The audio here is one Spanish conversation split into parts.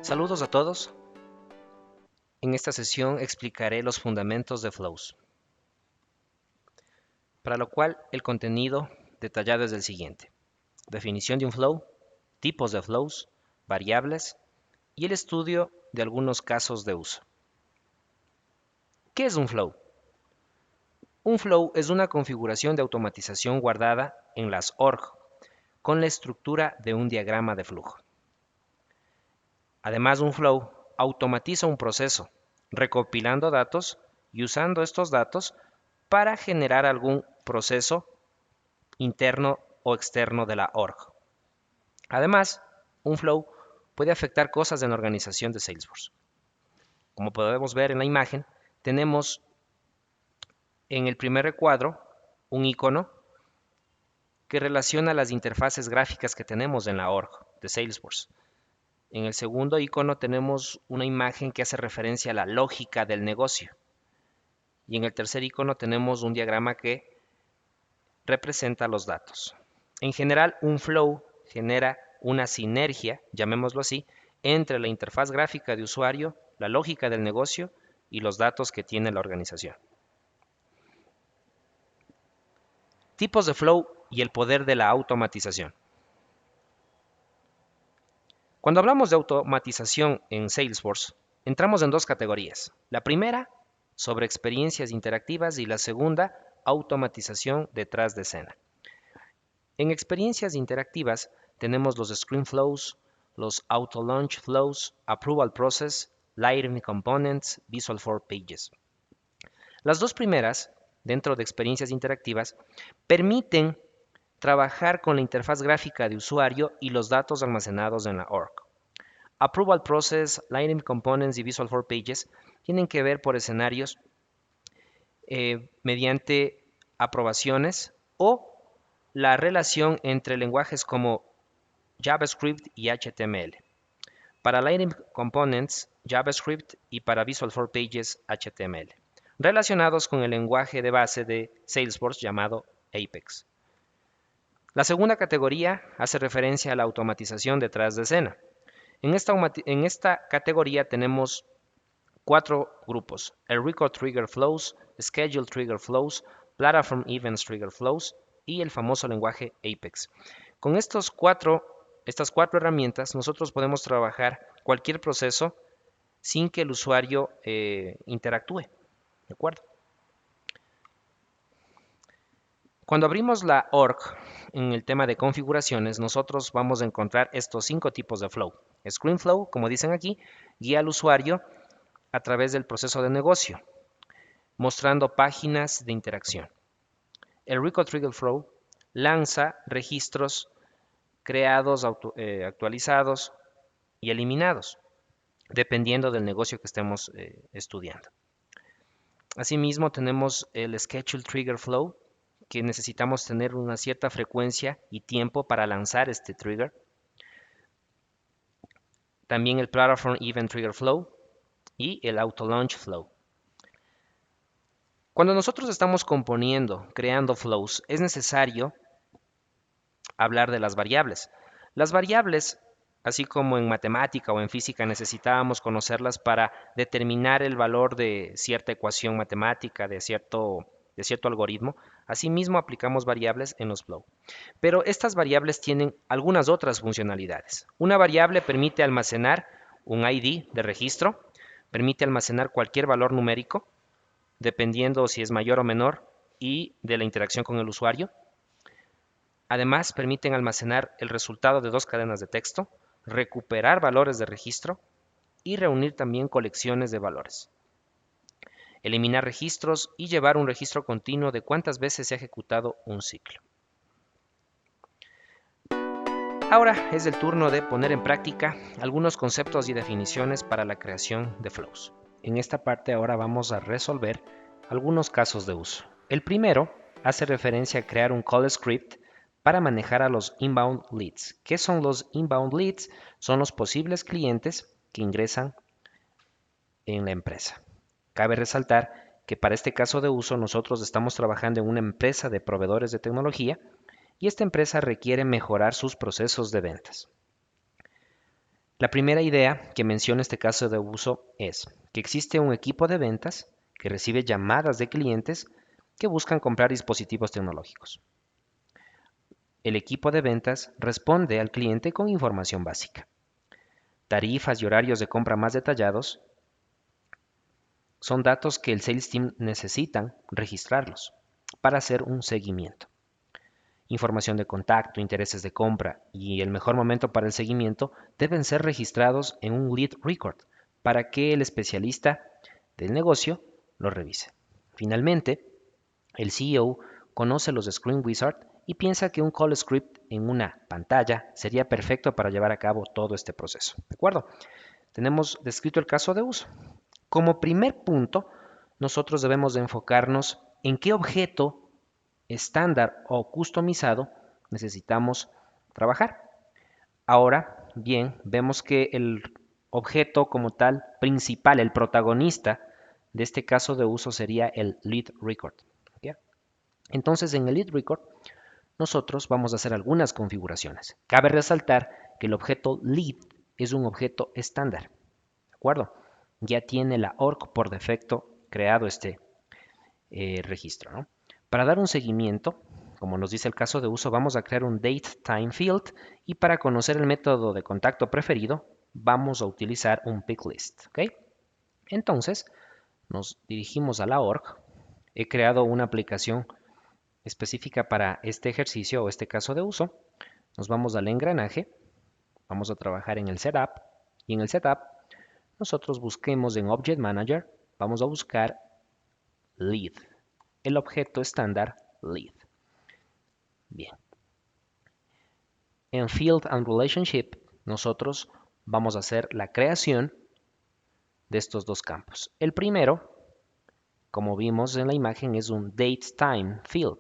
Saludos a todos. En esta sesión explicaré los fundamentos de flows, para lo cual el contenido detallado es el siguiente: definición de un flow, tipos de flows, variables y el estudio de algunos casos de uso. ¿Qué es un flow? Un flow es una configuración de automatización guardada en las org con la estructura de un diagrama de flujo. Además, un flow automatiza un proceso, recopilando datos y usando estos datos para generar algún proceso interno o externo de la org. Además, un flow puede afectar cosas en la organización de Salesforce. Como podemos ver en la imagen, tenemos en el primer recuadro un icono que relaciona las interfaces gráficas que tenemos en la org de Salesforce. En el segundo icono tenemos una imagen que hace referencia a la lógica del negocio. Y en el tercer icono tenemos un diagrama que representa los datos. En general, un flow genera una sinergia, llamémoslo así, entre la interfaz gráfica de usuario, la lógica del negocio y los datos que tiene la organización. Tipos de flow y el poder de la automatización. Cuando hablamos de automatización en Salesforce, entramos en dos categorías. La primera, sobre experiencias interactivas, y la segunda, automatización detrás de escena. En experiencias interactivas tenemos los Screen Flows, los Auto Launch Flows, Approval Process, Lighting Components, Visual for Pages. Las dos primeras, dentro de experiencias interactivas, permiten trabajar con la interfaz gráfica de usuario y los datos almacenados en la org. Approval Process, Lighting Components y Visual for Pages tienen que ver por escenarios mediante aprobaciones o la relación entre lenguajes como JavaScript y HTML. Para Lighting Components, JavaScript, y para Visual for Pages, HTML, relacionados con el lenguaje de base de Salesforce llamado Apex. La segunda categoría hace referencia a la automatización detrás de escena. En esta categoría tenemos cuatro grupos: el Record Trigger Flows, Schedule Trigger Flows, Platform Events Trigger Flows y el famoso lenguaje Apex. Con estas cuatro herramientas nosotros podemos trabajar cualquier proceso sin que el usuario interactúe. ¿De acuerdo? Cuando abrimos la org en el tema de configuraciones, nosotros vamos a encontrar estos 5 tipos de flow. Screen Flow, como dicen aquí, guía al usuario a través del proceso de negocio, mostrando páginas de interacción. El Record Trigger Flow lanza registros creados, actualizados y eliminados, dependiendo del negocio que estemos estudiando. Asimismo, tenemos el Schedule Trigger Flow, que necesitamos tener una cierta frecuencia y tiempo para lanzar este trigger. También el Platform Event Trigger Flow y el Auto Launch Flow. Cuando nosotros estamos componiendo, creando flows, es necesario hablar de las variables. Las variables, así como en matemática o en física necesitábamos conocerlas para determinar el valor de cierta ecuación matemática, de cierto algoritmo, asimismo aplicamos variables en los flow. Pero estas variables tienen algunas otras funcionalidades. Una variable permite almacenar un ID de registro, permite almacenar cualquier valor numérico, dependiendo si es mayor o menor y de la interacción con el usuario. Además, permiten almacenar el resultado de 2 cadenas de texto, recuperar valores de registro y reunir también colecciones de valores. Eliminar registros y llevar un registro continuo de cuántas veces se ha ejecutado un ciclo. Ahora es el turno de poner en práctica algunos conceptos y definiciones para la creación de flows. En esta parte ahora vamos a resolver algunos casos de uso. El primero hace referencia a crear un call script para manejar a los inbound leads. ¿Qué son los inbound leads? Son los posibles clientes que ingresan en la empresa. Cabe resaltar que para este caso de uso nosotros estamos trabajando en una empresa de proveedores de tecnología y esta empresa requiere mejorar sus procesos de ventas. La primera idea que menciona este caso de uso es que existe un equipo de ventas que recibe llamadas de clientes que buscan comprar dispositivos tecnológicos. El equipo de ventas responde al cliente con información básica. Tarifas y horarios de compra más detallados son datos que el sales team necesitan registrarlos para hacer un seguimiento. Información de contacto, intereses de compra y el mejor momento para el seguimiento deben ser registrados en un lead record para que el especialista del negocio lo revise. Finalmente, el CEO conoce los Screen Wizard y piensa que un call script en una pantalla sería perfecto para llevar a cabo todo este proceso. ¿De acuerdo? Tenemos descrito el caso de uso. Como primer punto, nosotros debemos de enfocarnos en qué objeto estándar o customizado necesitamos trabajar. Ahora, bien, vemos que el objeto como tal principal, el protagonista de este caso de uso sería el lead record. ¿Ya? Entonces, en el lead record, nosotros vamos a hacer algunas configuraciones. Cabe resaltar que el objeto lead es un objeto estándar. ¿De acuerdo? Ya tiene la org por defecto creado este registro, ¿no? Para dar un seguimiento, como nos dice el caso de uso, vamos a crear un DateTime field y para conocer el método de contacto preferido, vamos a utilizar un picklist. ¿Ok? Entonces, nos dirigimos a la org. He creado una aplicación específica para este ejercicio o este caso de uso. Nos vamos al engranaje, vamos a trabajar en el setup y en el setup nosotros busquemos en Object Manager, vamos a buscar lead, el objeto estándar lead. Bien. En Field and Relationship, nosotros vamos a hacer la creación de estos dos campos. El primero, como vimos en la imagen, es un DateTime field.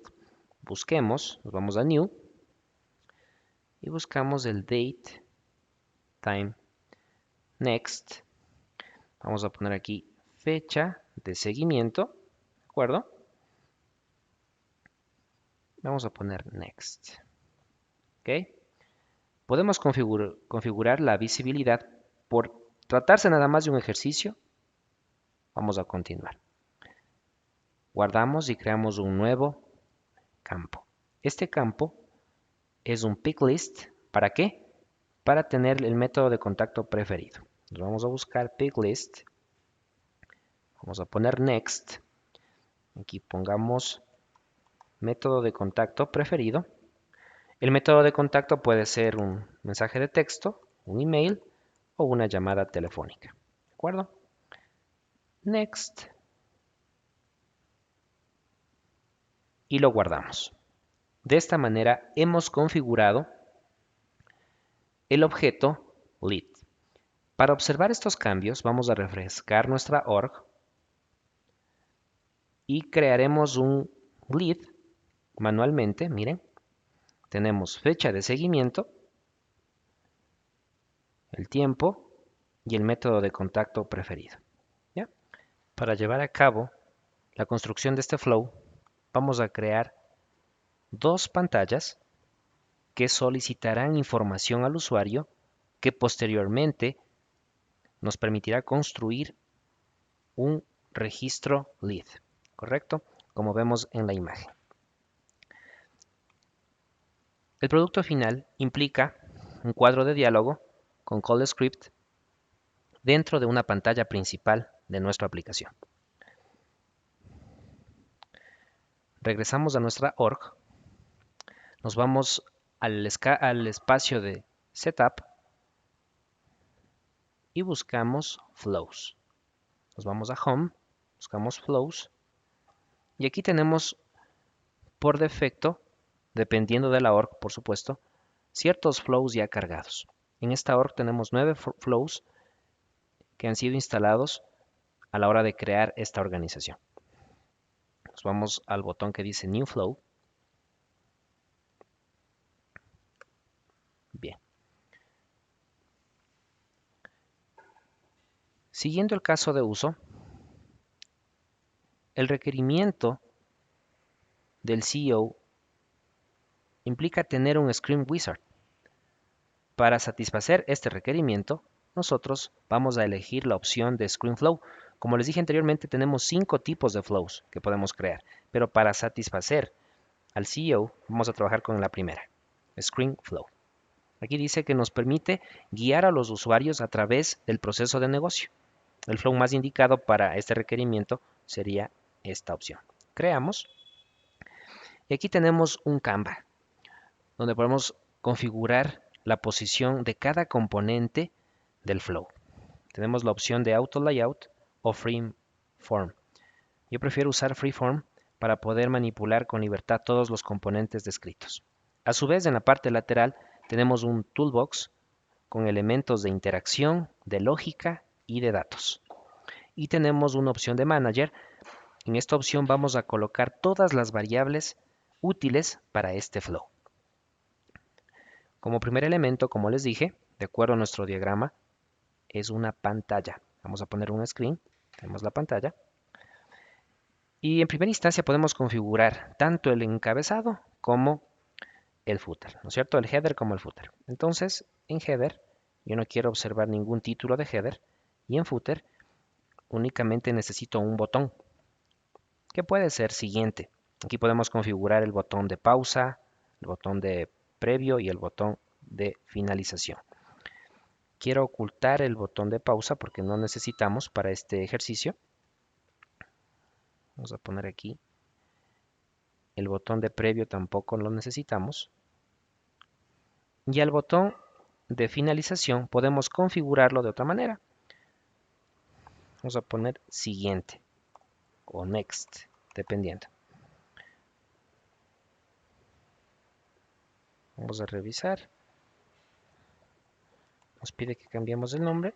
Busquemos, nos vamos a New y buscamos el DateTime Next. Vamos a poner aquí fecha de seguimiento, ¿de acuerdo? Vamos a poner Next. ¿Ok? Podemos configurar la visibilidad por tratarse nada más de un ejercicio. Vamos a continuar. Guardamos y creamos un nuevo campo. Este campo es un picklist. ¿Para qué? Para tener el método de contacto preferido. Nos vamos a buscar picklist. Vamos a poner next. Aquí pongamos método de contacto preferido. El método de contacto puede ser un mensaje de texto, un email o una llamada telefónica. ¿De acuerdo? Next. Y lo guardamos. De esta manera hemos configurado el objeto lead. Para observar estos cambios vamos a refrescar nuestra org y crearemos un lead manualmente. Miren, tenemos fecha de seguimiento, el tiempo y el método de contacto preferido. ¿Ya? Para llevar a cabo la construcción de este flow, vamos a crear dos pantallas que solicitarán información al usuario que posteriormente nos permitirá construir un registro lead, ¿correcto? Como vemos en la imagen. El producto final implica un cuadro de diálogo con call script dentro de una pantalla principal de nuestra aplicación. Regresamos a nuestra org, nos vamos al espacio de Setup y buscamos Flows. Nos vamos a Home, buscamos Flows y aquí tenemos por defecto, dependiendo de la org, por supuesto, ciertos flows ya cargados. En esta org tenemos 9 flows que han sido instalados a la hora de crear esta organización. Nos vamos al botón que dice New Flow. Bien. Siguiendo el caso de uso, el requerimiento del CEO implica tener un Screen Wizard Para satisfacer este requerimiento, nosotros vamos a elegir la opción de ScreenFlow. Como les dije anteriormente, tenemos 5 tipos de flows que podemos crear, pero para satisfacer al CEO vamos a trabajar con la primera, ScreenFlow. Aquí dice que nos permite guiar a los usuarios a través del proceso de negocio. El flow más indicado para este requerimiento sería esta opción. Creamos y aquí tenemos un Canva donde podemos configurar la posición de cada componente del flow. Tenemos la opción de Auto Layout o Freeform. Yo prefiero usar Freeform para poder manipular con libertad todos los componentes descritos. A su vez, en la parte lateral tenemos un toolbox con elementos de interacción, de lógica y de datos. Y tenemos una opción de Manager. En esta opción vamos a colocar todas las variables útiles para este flow. Como primer elemento, como les dije, de acuerdo a nuestro diagrama, es una pantalla. Vamos a poner un screen, tenemos la pantalla. Y en primera instancia podemos configurar tanto el encabezado como el footer, ¿no es cierto? El header como el footer. Entonces, en header, yo no quiero observar ningún título de header. Y en footer, únicamente necesito un botón, que puede ser siguiente. Aquí podemos configurar el botón de pausa, el botón de previo y el botón de finalización. Quiero ocultar el botón de pausa porque no necesitamos para este ejercicio. Vamos a poner aquí. El botón de previo tampoco lo necesitamos. Y al botón de finalización podemos configurarlo de otra manera. Vamos a poner siguiente o next, dependiendo. Vamos a revisar. Nos pide que cambiemos el nombre.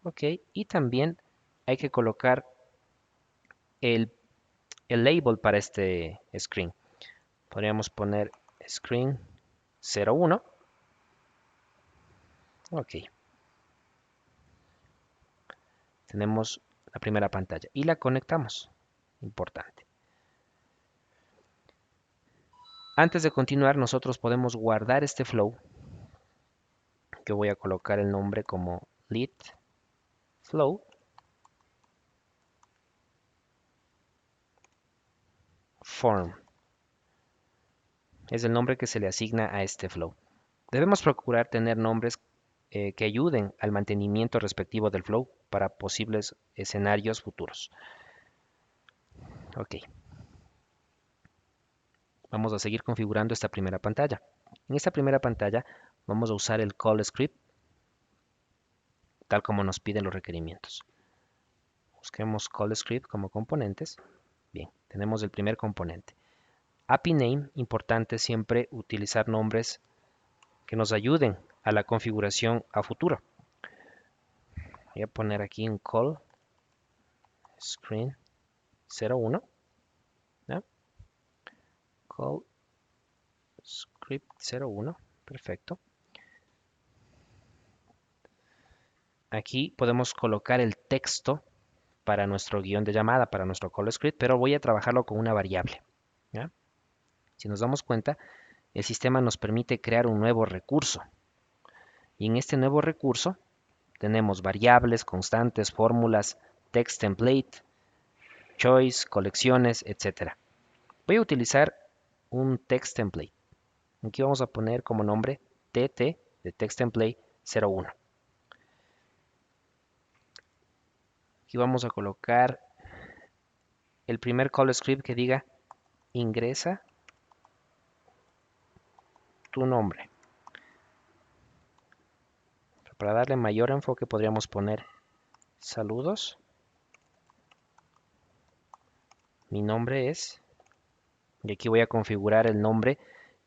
Ok, y también hay que colocar el label para este screen. Podríamos poner screen 01. Ok. Tenemos la primera pantalla y la conectamos. Importante. Antes de continuar, nosotros podemos guardar este flow, que voy a colocar el nombre como lead flow. Form. Es el nombre que se le asigna a este flow. Debemos procurar tener nombres que ayuden al mantenimiento respectivo del flow para posibles escenarios futuros. Ok. Vamos a seguir configurando esta primera pantalla. En esta primera pantalla vamos a usar el call script tal como nos piden los requerimientos. Busquemos call script como componentes. Bien, tenemos el primer componente. API name, importante siempre utilizar nombres que nos ayuden a la configuración a futuro. Voy a poner aquí un call screen 01. ¿Ya? Call script 01. Perfecto. Aquí podemos colocar el texto para nuestro guión de llamada, para nuestro call script, pero voy a trabajarlo con una variable. ¿Ya? Si nos damos cuenta, el sistema nos permite crear un nuevo recurso. Y en este nuevo recurso tenemos variables, constantes, fórmulas, text template, choice, colecciones, etc. Voy a utilizar un text template. Aquí vamos a poner como nombre TT de text template 01. Aquí vamos a colocar el primer call script que diga ingresa tu nombre. Para darle mayor enfoque podríamos poner saludos. Mi nombre es, y aquí voy a configurar el nombre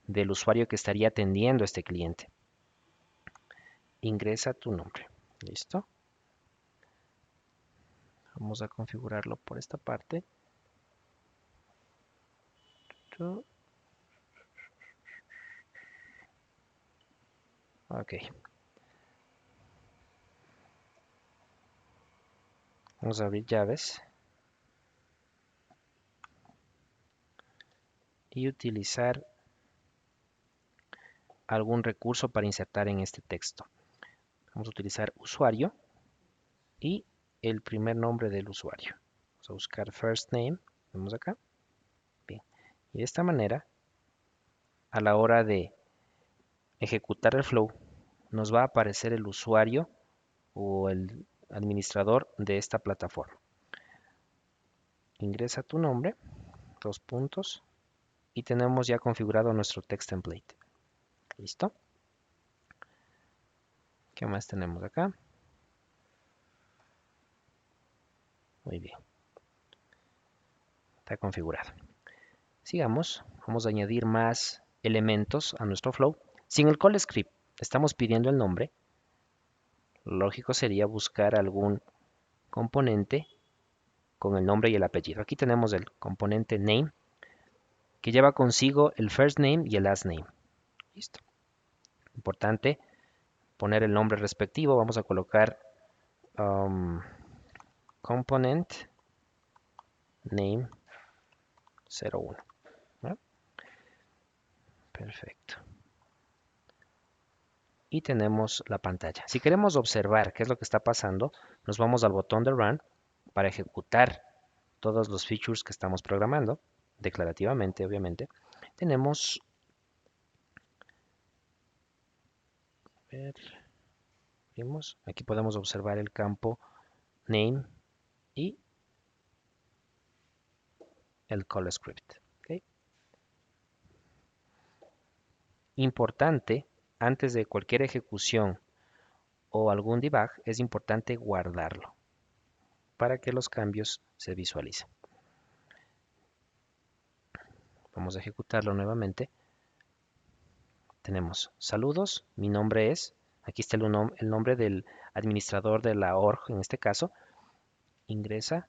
del usuario que estaría atendiendo a este cliente. Ingresa tu nombre. ¿Listo? Vamos a configurarlo por esta parte. Ok. Vamos a abrir llaves. Y utilizar algún recurso para insertar en este texto. Vamos a utilizar usuario y el primer nombre del usuario. Vamos a buscar first name, vemos acá. Bien. Y de esta manera, a la hora de ejecutar el flow, nos va a aparecer el usuario o el administrador de esta plataforma. Ingresa tu nombre, dos puntos, y tenemos ya configurado nuestro text template. ¿Listo? ¿Qué más tenemos acá? Muy bien. Está configurado. Sigamos. Vamos a añadir más elementos a nuestro flow. Si en el call script estamos pidiendo el nombre, lo lógico sería buscar algún componente con el nombre y el apellido. Aquí tenemos el componente name, que lleva consigo el first name y el last name. Listo. Importante poner el nombre respectivo. Vamos a colocar component name 01. ¿No? Perfecto. Y tenemos la pantalla. Si queremos observar qué es lo que está pasando, nos vamos al botón de Run para ejecutar todos los features que estamos programando, declarativamente, obviamente. Tenemos, aquí podemos observar el campo name y el call script. ¿Okay? Importante, antes de cualquier ejecución o algún debug, es importante guardarlo para que los cambios se visualicen. Vamos a ejecutarlo nuevamente. Tenemos saludos, mi nombre es, aquí está el nombre del administrador de la org en este caso, ingresa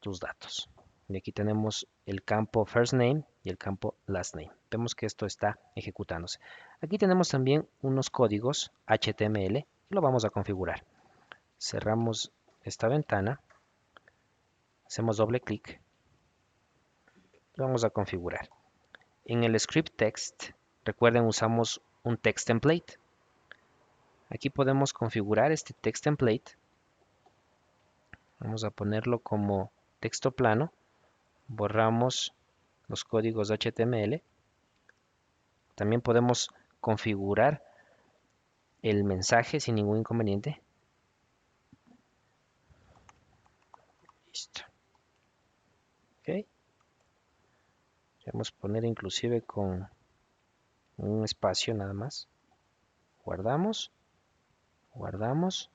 tus datos. Y aquí tenemos el campo first name y el campo last name. Vemos que esto está ejecutándose. Aquí tenemos también unos códigos HTML y lo vamos a configurar. Cerramos esta ventana, hacemos doble clic y vamos a configurar. En el script text, recuerden, usamos un text template. Aquí podemos configurar este text template. Vamos a ponerlo como texto plano. Borramos los códigos HTML. También podemos configurar el mensaje sin ningún inconveniente. Listo. Ok. Podemos poner inclusive con un espacio nada más. Guardamos, guardamos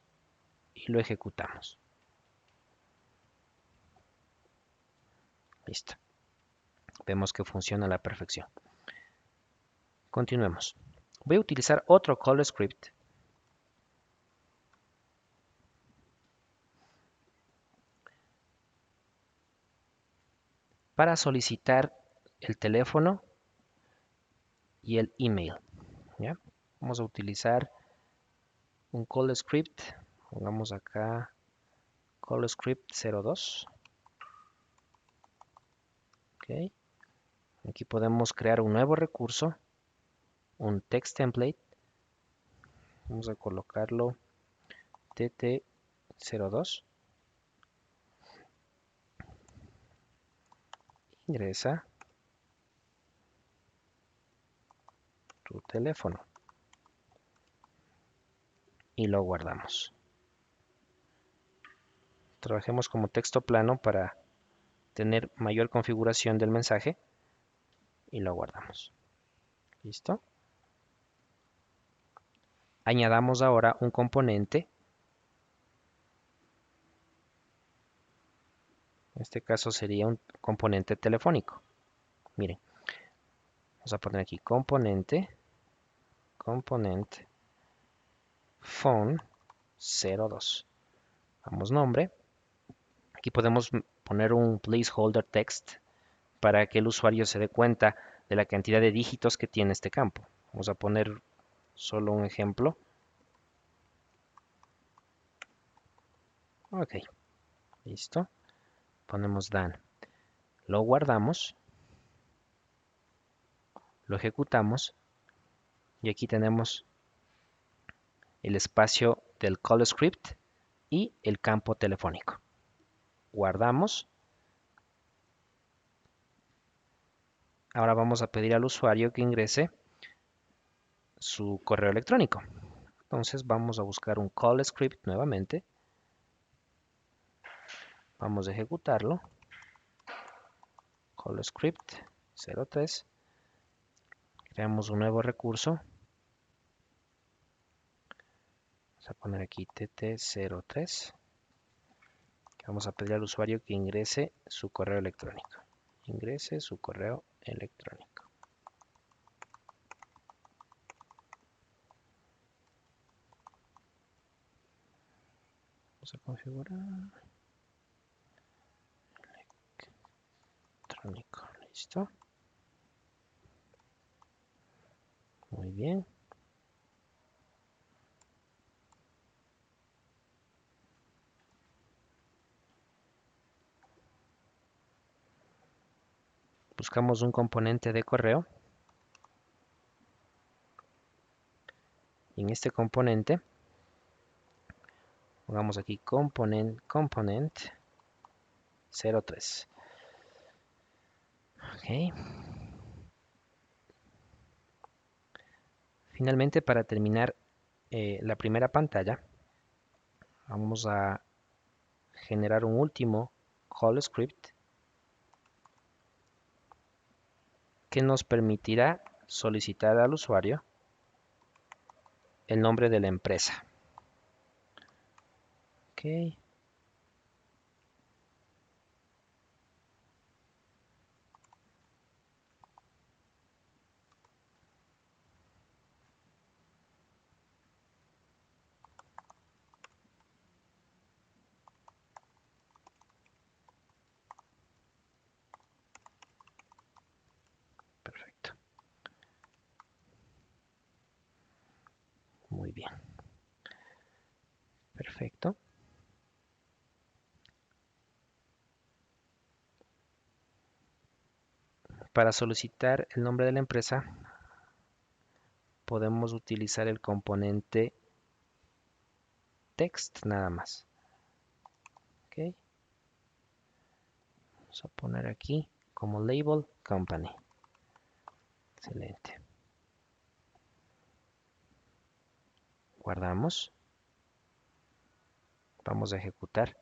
y lo ejecutamos. Listo. Vemos que funciona a la perfección. Continuemos. Voy a utilizar otro call script para solicitar el teléfono y el email. ¿Ya? Vamos a utilizar un call script. Pongamos acá call script 02. Okay. Aquí podemos crear un nuevo recurso, un text template. Vamos a colocarlo tt02. Ingresa tu teléfono y lo guardamos. Trabajemos como texto plano para tener mayor configuración del mensaje y lo guardamos. ¿Listo? Añadamos ahora un componente. En este caso sería un componente telefónico. Miren, vamos a poner aquí componente phone 02. Damos nombre. Aquí podemos poner un placeholder text para que el usuario se dé cuenta de la cantidad de dígitos que tiene este campo. Vamos a poner solo un ejemplo. Ok, listo. Ponemos done. Lo guardamos, lo ejecutamos Y aquí tenemos el espacio del call script y el campo telefónico. Guardamos. Ahora vamos a pedir al usuario que ingrese su correo electrónico. Entonces vamos a buscar un call script nuevamente. Vamos a ejecutarlo. Call script 03. Creamos un nuevo recurso. Vamos a poner aquí tt03. Vamos a pedir al usuario que ingrese su correo electrónico. Ingrese su correo electrónico. Vamos a configurar. Electrónico. Listo. Muy bien. Buscamos un componente de correo. Y en este componente, pongamos aquí component 03. Ok. Finalmente, para terminar la primera pantalla, vamos a generar un último call script que nos permitirá solicitar al usuario el nombre de la empresa. Ok. Perfecto. Muy bien. Perfecto. Para solicitar el nombre de la empresa, podemos utilizar el componente text nada más. Ok. Vamos a poner aquí como label company. Excelente. Guardamos. Vamos a ejecutar.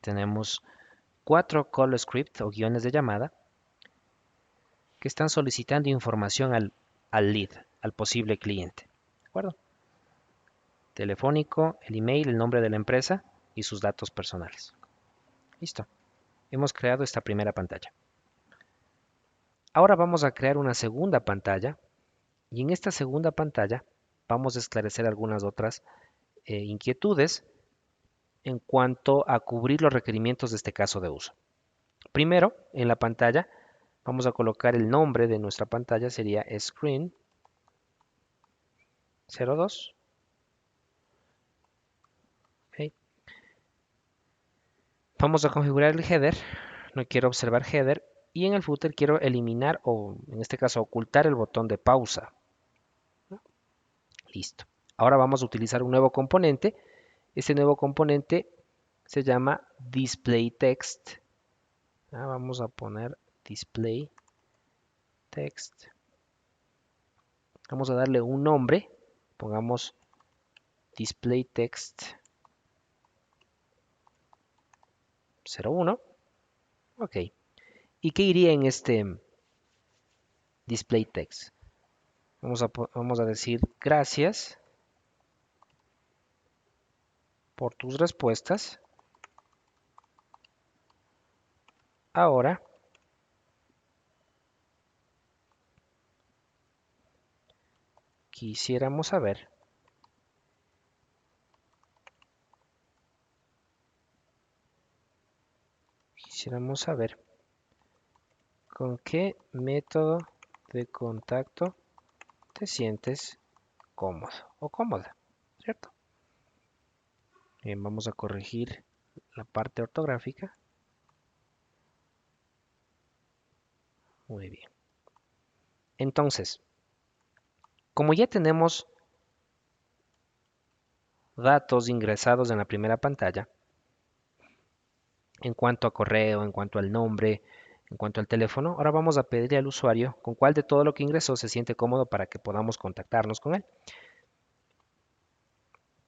Tenemos 4 call script o guiones de llamada que están solicitando información al lead, al posible cliente. ¿De acuerdo? Telefónico, el email, el nombre de la empresa y sus datos personales. Listo. Hemos creado esta primera pantalla. Ahora vamos a crear una segunda pantalla y en esta segunda pantalla vamos a esclarecer algunas otras inquietudes en cuanto a cubrir los requerimientos de este caso de uso. Primero, en la pantalla vamos a colocar el nombre de nuestra pantalla, sería Screen 02. Okay. Vamos a configurar el header, no quiero observar header, y en el footer quiero eliminar o en este caso ocultar el botón de pausa. Listo. Ahora vamos a utilizar un nuevo componente. Este nuevo componente se llama Display Text. Vamos a poner Display Text. Vamos a darle un nombre. Pongamos Display Text 01. Ok. ¿Y qué iría en este Display Text? Vamos a decir gracias por tus respuestas. Ahora quisiéramos saber con qué método de contacto te sientes cómodo o cómoda, ¿cierto? Bien, vamos a corregir la parte ortográfica. Muy bien. Entonces, como ya tenemos datos ingresados en la primera pantalla, en cuanto a correo, en cuanto al nombre, en cuanto al teléfono, ahora vamos a pedirle al usuario con cuál de todo lo que ingresó se siente cómodo para que podamos contactarnos con él.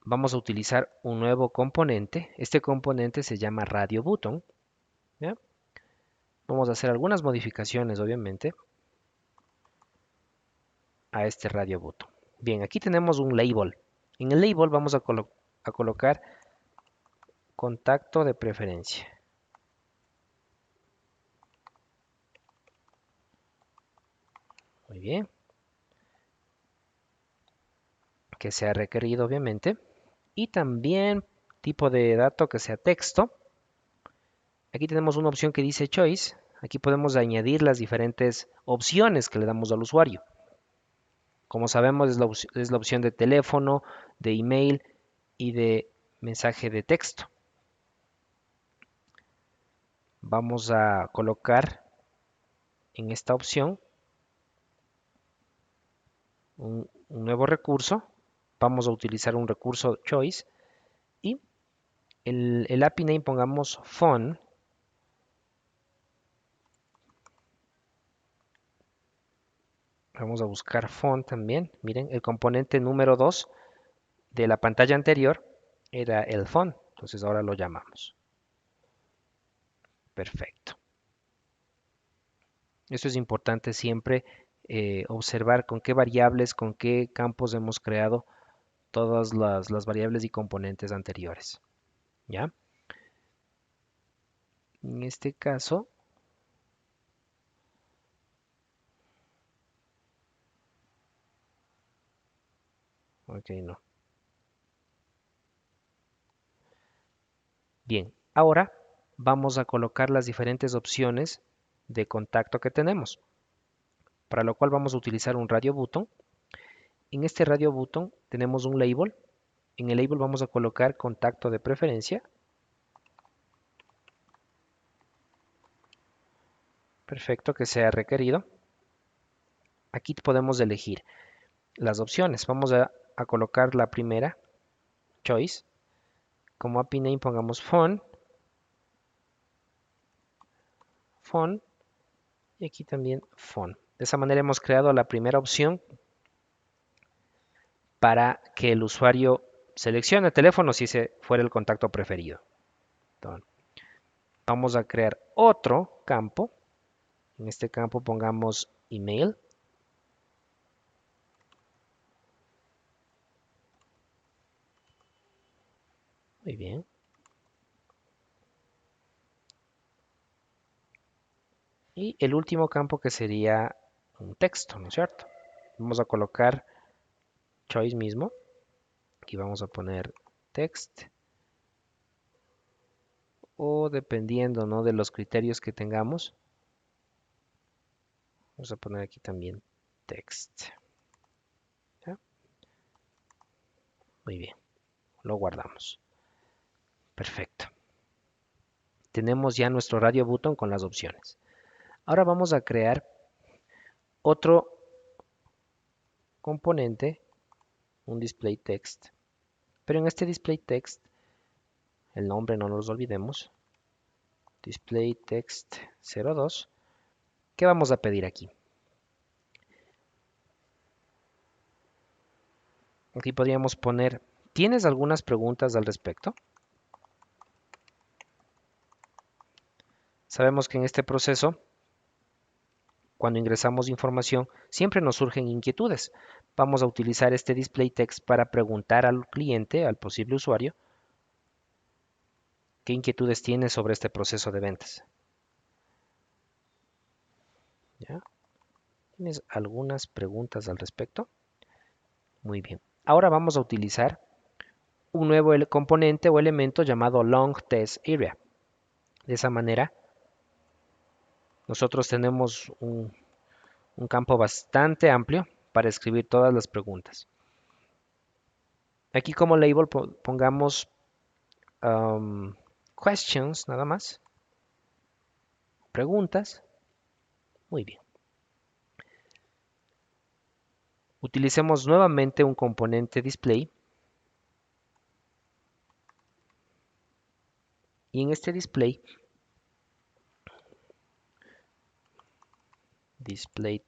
Vamos a utilizar un nuevo componente. Este componente se llama Radio Button. ¿Ya? Vamos a hacer algunas modificaciones, obviamente, a este Radio Button. Bien, aquí tenemos un label. En el label vamos a colocar contacto de preferencia. Muy bien. Que sea requerido, obviamente. Y también tipo de dato que sea texto. Aquí tenemos una opción que dice Choice. Aquí podemos añadir las diferentes opciones que le damos al usuario. Como sabemos, es la opción de teléfono, de email y de mensaje de texto. Vamos a colocar en esta opción un nuevo recurso. Vamos a utilizar un recurso Choice y el API name pongamos phone. Vamos a buscar phone también. Miren, el componente número 2 de la pantalla anterior era el phone. Entonces ahora lo llamamos. Perfecto. Esto es importante siempre observar con qué variables, con qué campos hemos creado todas las variables y componentes anteriores. ¿Ya? En este caso, ok, no. Bien, ahora vamos a colocar las diferentes opciones de contacto que tenemos, para lo cual vamos a utilizar un radio button. En este radio button tenemos un label. En el label vamos a colocar contacto de preferencia. Perfecto, que sea requerido. Aquí podemos elegir las opciones. Vamos a colocar la primera, Choice. Como API name pongamos phone, phone y aquí también phone. De esa manera hemos creado la primera opción para que el usuario seleccione el teléfono si ese fuera el contacto preferido. Entonces, vamos a crear otro campo. En este campo pongamos email. Muy bien. Y el último campo que sería un texto, ¿no es cierto? Vamos a colocar choice mismo. Aquí vamos a poner text. O dependiendo, ¿no?, de los criterios que tengamos. Vamos a poner aquí también text. ¿Ya? Muy bien. Lo guardamos. Perfecto. Tenemos ya nuestro radio button con las opciones. Ahora vamos a crear otro componente, un display text. Pero en este display text, el nombre no nos olvidemos, display text 02. ¿Qué vamos a pedir aquí? Aquí podríamos poner, ¿tienes algunas preguntas al respecto? Sabemos que en este proceso, cuando ingresamos información, siempre nos surgen inquietudes. Vamos a utilizar este display text para preguntar al cliente, al posible usuario, qué inquietudes tiene sobre este proceso de ventas. ¿Ya? ¿Tienes algunas preguntas al respecto? Muy bien. Ahora vamos a utilizar un nuevo componente o elemento llamado long test area. De esa manera, nosotros tenemos un campo bastante amplio para escribir todas las preguntas. Aquí como label pongamos questions nada más. Preguntas. Muy bien. Utilicemos nuevamente un componente display y en este display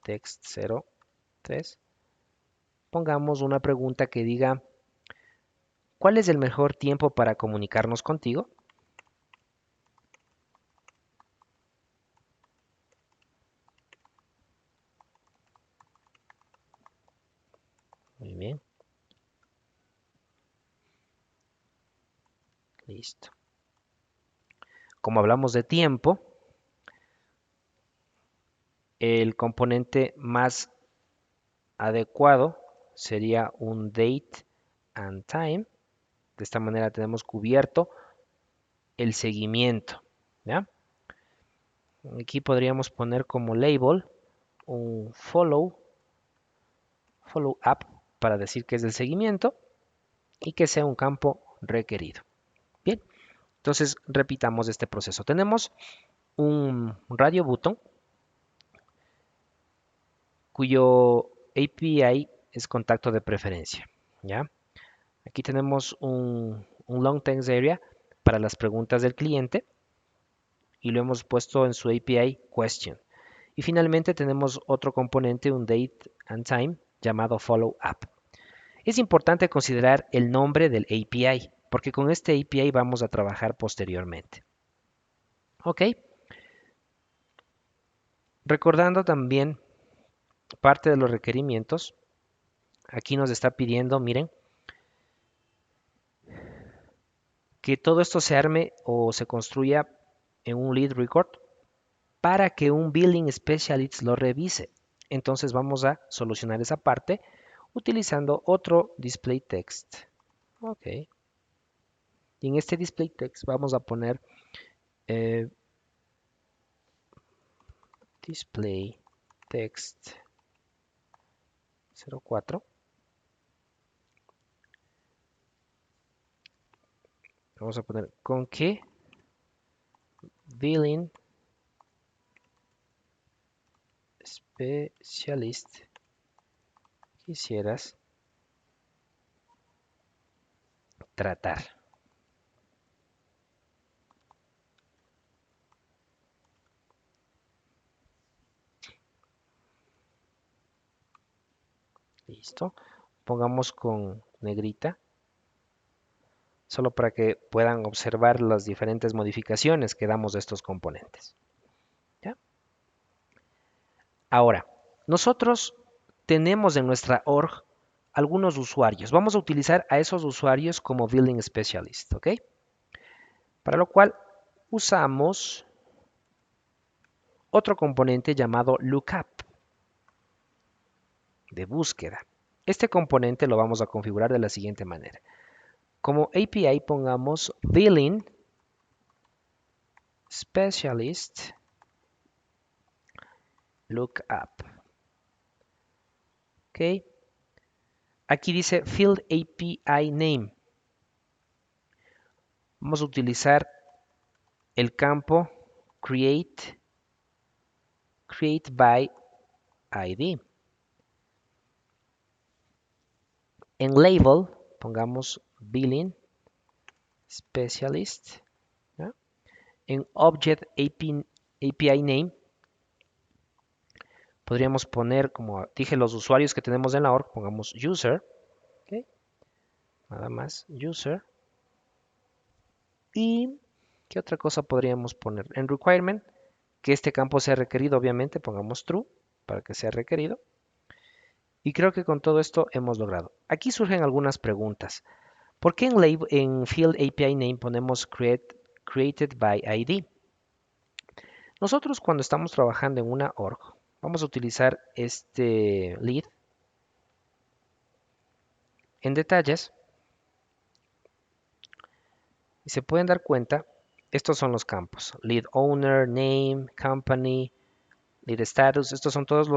text 03 pongamos una pregunta que diga ¿cuál es el mejor tiempo para comunicarnos contigo? Muy bien, listo. Como hablamos de tiempo, el componente más adecuado sería un date and time. De esta manera tenemos cubierto el seguimiento, ¿ya? Aquí podríamos poner como label un follow up para decir que es del seguimiento y que sea un campo requerido. Bien, entonces repitamos este proceso. Tenemos un radio button cuyo API es contacto de preferencia, ¿ya? Aquí tenemos un long text area para las preguntas del cliente y lo hemos puesto en su API question. Y finalmente tenemos otro componente, un date and time, llamado follow up. Es importante considerar el nombre del API, porque con este API vamos a trabajar posteriormente. Ok, recordando también parte de los requerimientos, aquí nos está pidiendo, miren, que todo esto se arme o se construya en un lead record para que un billing specialist lo revise. Entonces vamos a solucionar esa parte utilizando otro display text. Ok. Y en este display text vamos a poner eh, display text 04. Vamos a poner con qué billing specialist quisieras tratar. Listo. Pongamos con negrita, solo para que puedan observar las diferentes modificaciones que damos de estos componentes. ¿Ya? Ahora, nosotros tenemos en nuestra org algunos usuarios. Vamos a utilizar a esos usuarios como billing specialist, ¿ok? Para lo cual usamos otro componente llamado lookup de búsqueda. Este componente lo vamos a configurar de la siguiente manera. Como API pongamos billing specialist lookup. ¿Ok? Aquí dice field API name. Vamos a utilizar el campo create by ID. En label pongamos billing specialist. ¿Ya? En object API name podríamos poner, como dije, los usuarios que tenemos en la org, pongamos user, ¿okay? Nada más, user. ¿Y qué otra cosa podríamos poner? En requirement, que este campo sea requerido, obviamente, pongamos true para que sea requerido. Y creo que con todo esto hemos logrado. Aquí surgen algunas preguntas. ¿Por qué en field API name ponemos created by ID? Nosotros cuando estamos trabajando en una org, vamos a utilizar este lead en detalles y se pueden dar cuenta, estos son los campos, lead owner, name, company, lead status, estos son todos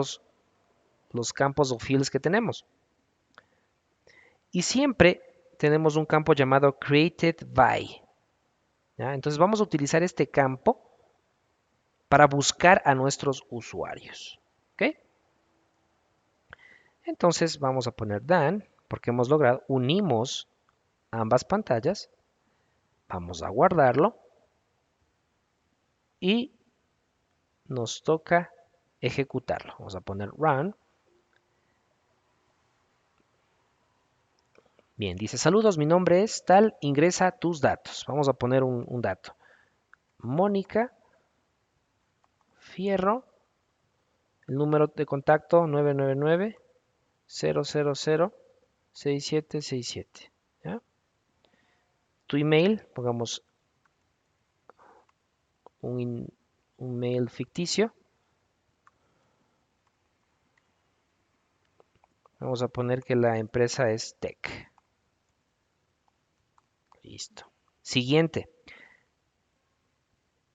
los campos o fields que tenemos. Y siempre tenemos un campo llamado created by. ¿Ya? Entonces vamos a utilizar este campo para buscar a nuestros usuarios. ¿Ok? Entonces vamos a poner done, porque hemos logrado, unimos ambas pantallas, vamos a guardarlo y nos toca ejecutarlo. Vamos a poner run. Bien, dice saludos, mi nombre es tal, ingresa tus datos. Vamos a poner un dato. Mónica Fierro, el número de contacto 999-000-6767. ¿Ya? Tu email, pongamos un mail ficticio. Vamos a poner que la empresa es Tech. Listo. Siguiente.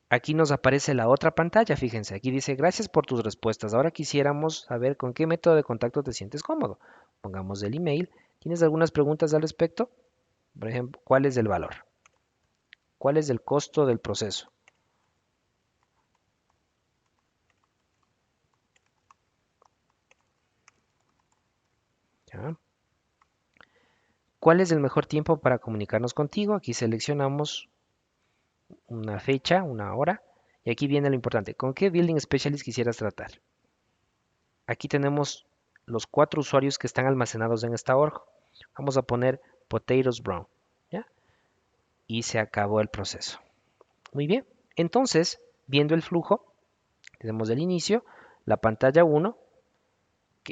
Aquí nos aparece la otra pantalla, fíjense, aquí dice gracias por tus respuestas. Ahora quisiéramos saber con qué método de contacto te sientes cómodo. Pongamos el email. ¿Tienes algunas preguntas al respecto? Por ejemplo, ¿cuál es el valor? ¿Cuál es el costo del proceso? ¿Ya? ¿Cuál es el mejor tiempo para comunicarnos contigo? Aquí seleccionamos una fecha, una hora, y aquí viene lo importante. ¿Con qué Building Specialist quisieras tratar? Aquí tenemos los 4 usuarios que están almacenados en esta org. Vamos a poner Potatoes Brown, ¿ya? Y se acabó el proceso. Muy bien. Entonces, viendo el flujo, tenemos el inicio, la pantalla 1,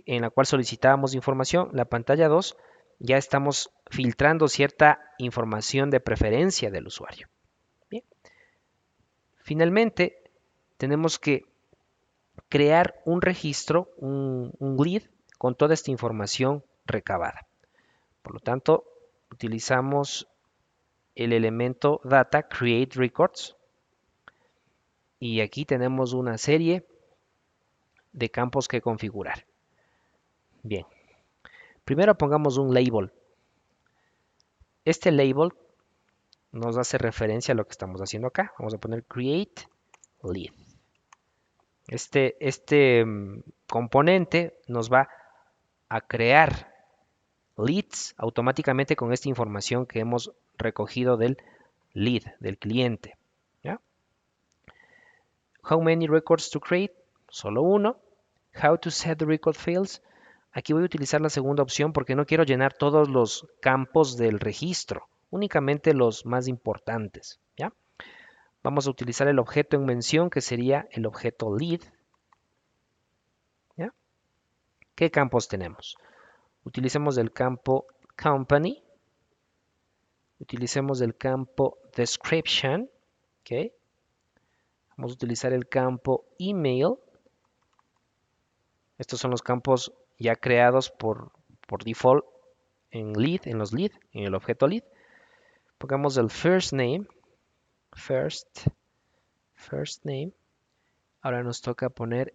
en la cual solicitábamos información, la pantalla 2, ya estamos filtrando cierta información de preferencia del usuario. Bien. Finalmente, tenemos que crear un registro, un lead con toda esta información recabada. Por lo tanto, utilizamos el elemento data create records y aquí tenemos una serie de campos que configurar. Bien, primero pongamos un label. Este label nos hace referencia a lo que estamos haciendo acá. Vamos a poner create lead. Este componente nos va a crear leads automáticamente con esta información que hemos recogido del lead, del cliente. ¿Ya? How many records to create? Solo uno. How to set the record fields? Aquí voy a utilizar la segunda opción porque no quiero llenar todos los campos del registro, únicamente los más importantes. ¿Ya? Vamos a utilizar el objeto en mención que sería el objeto lead. ¿Ya? ¿Qué campos tenemos? Utilicemos el campo company, utilicemos el campo description, ¿ok? Vamos a utilizar el campo email. Estos son los campos ya creados por default en lead, en los lead, en el objeto lead. Pongamos el first name, first name. Ahora nos toca poner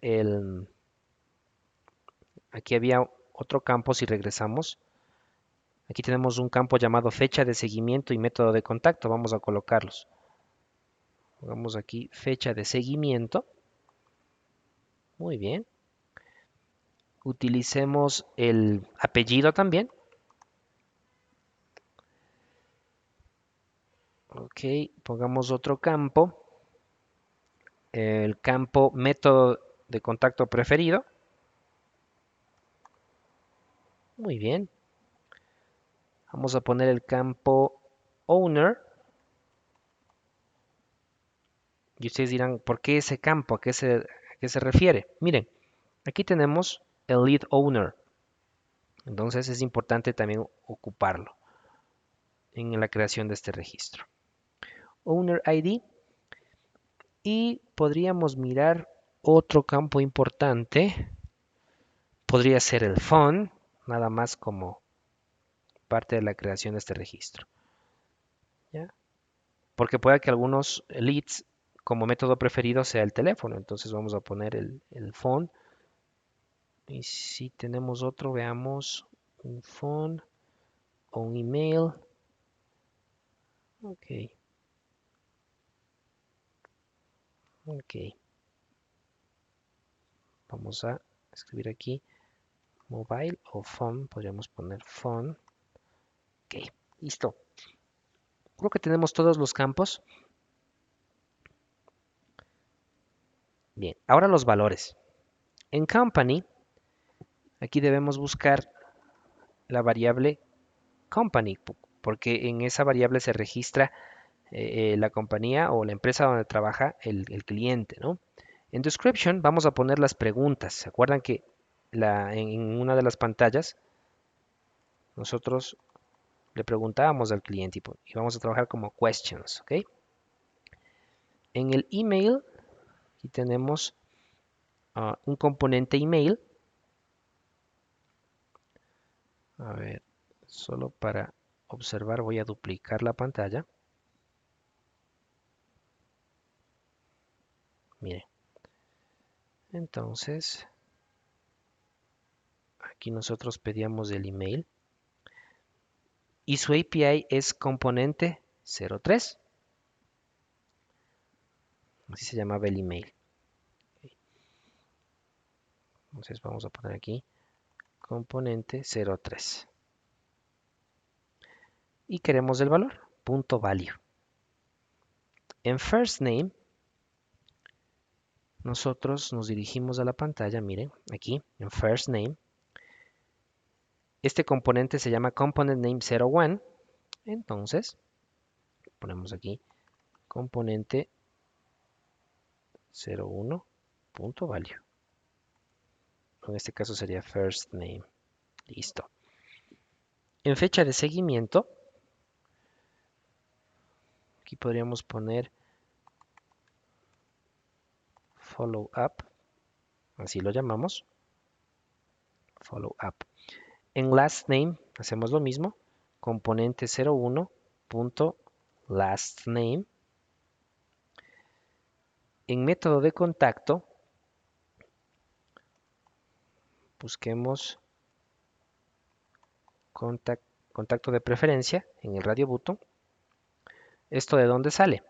aquí había otro campo si regresamos. Aquí tenemos un campo llamado fecha de seguimiento y método de contacto. Vamos a colocarlos. Pongamos aquí fecha de seguimiento. Muy bien. Utilicemos el apellido también. Ok, pongamos otro campo. El campo método de contacto preferido. Muy bien. Vamos a poner el campo owner. Y ustedes dirán, ¿por qué ese campo? ¿A qué se refiere? Miren, aquí tenemos el lead owner. Entonces es importante también ocuparlo en la creación de este registro. Owner ID. Y podríamos mirar otro campo importante. Podría ser el phone, nada más como parte de la creación de este registro. ¿Ya? Porque puede que algunos leads como método preferido sea el teléfono. Entonces vamos a poner el phone. Y si tenemos otro, veamos un phone o un email. Ok. Ok. Vamos a escribir aquí Mobile o phone, podríamos poner phone. Ok, listo. Creo que tenemos todos los campos. Bien, ahora los valores. En company, aquí debemos buscar la variable company, porque en esa variable se registra la compañía o la empresa donde trabaja el cliente, ¿no? En description vamos a poner las preguntas. ¿Se acuerdan que en una de las pantallas nosotros le preguntábamos al cliente y vamos a trabajar como questions, ¿ok? En el email, aquí tenemos un componente email. A ver, solo para observar voy a duplicar la pantalla. Mire, entonces aquí nosotros pedíamos el email y su API es componente 03. Así se llamaba el email. Entonces vamos a poner aquí componente 03. Y queremos el valor, punto value. En first name, nosotros nos dirigimos a la pantalla, miren, aquí en first name. Este componente se llama component name 01. Entonces, ponemos aquí componente 01 punto value. En este caso sería first name. Listo. En fecha de seguimiento, aquí podríamos poner follow up, así lo llamamos, follow up. En last name hacemos lo mismo, componente 01 punto last name. En método de contacto, busquemos contacto de preferencia en el radio button. ¿Esto de dónde sale?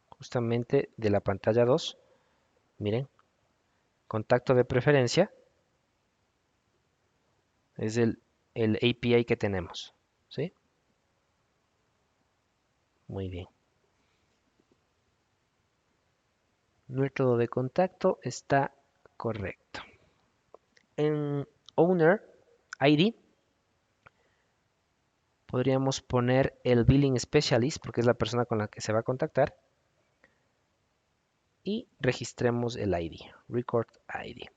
Justamente de la pantalla 2. Miren, contacto de preferencia es el API que tenemos, ¿sí? Muy bien. Método de contacto está correcto. En Owner ID podríamos poner el Billing Specialist porque es la persona con la que se va a contactar. Y registremos el ID, Record ID.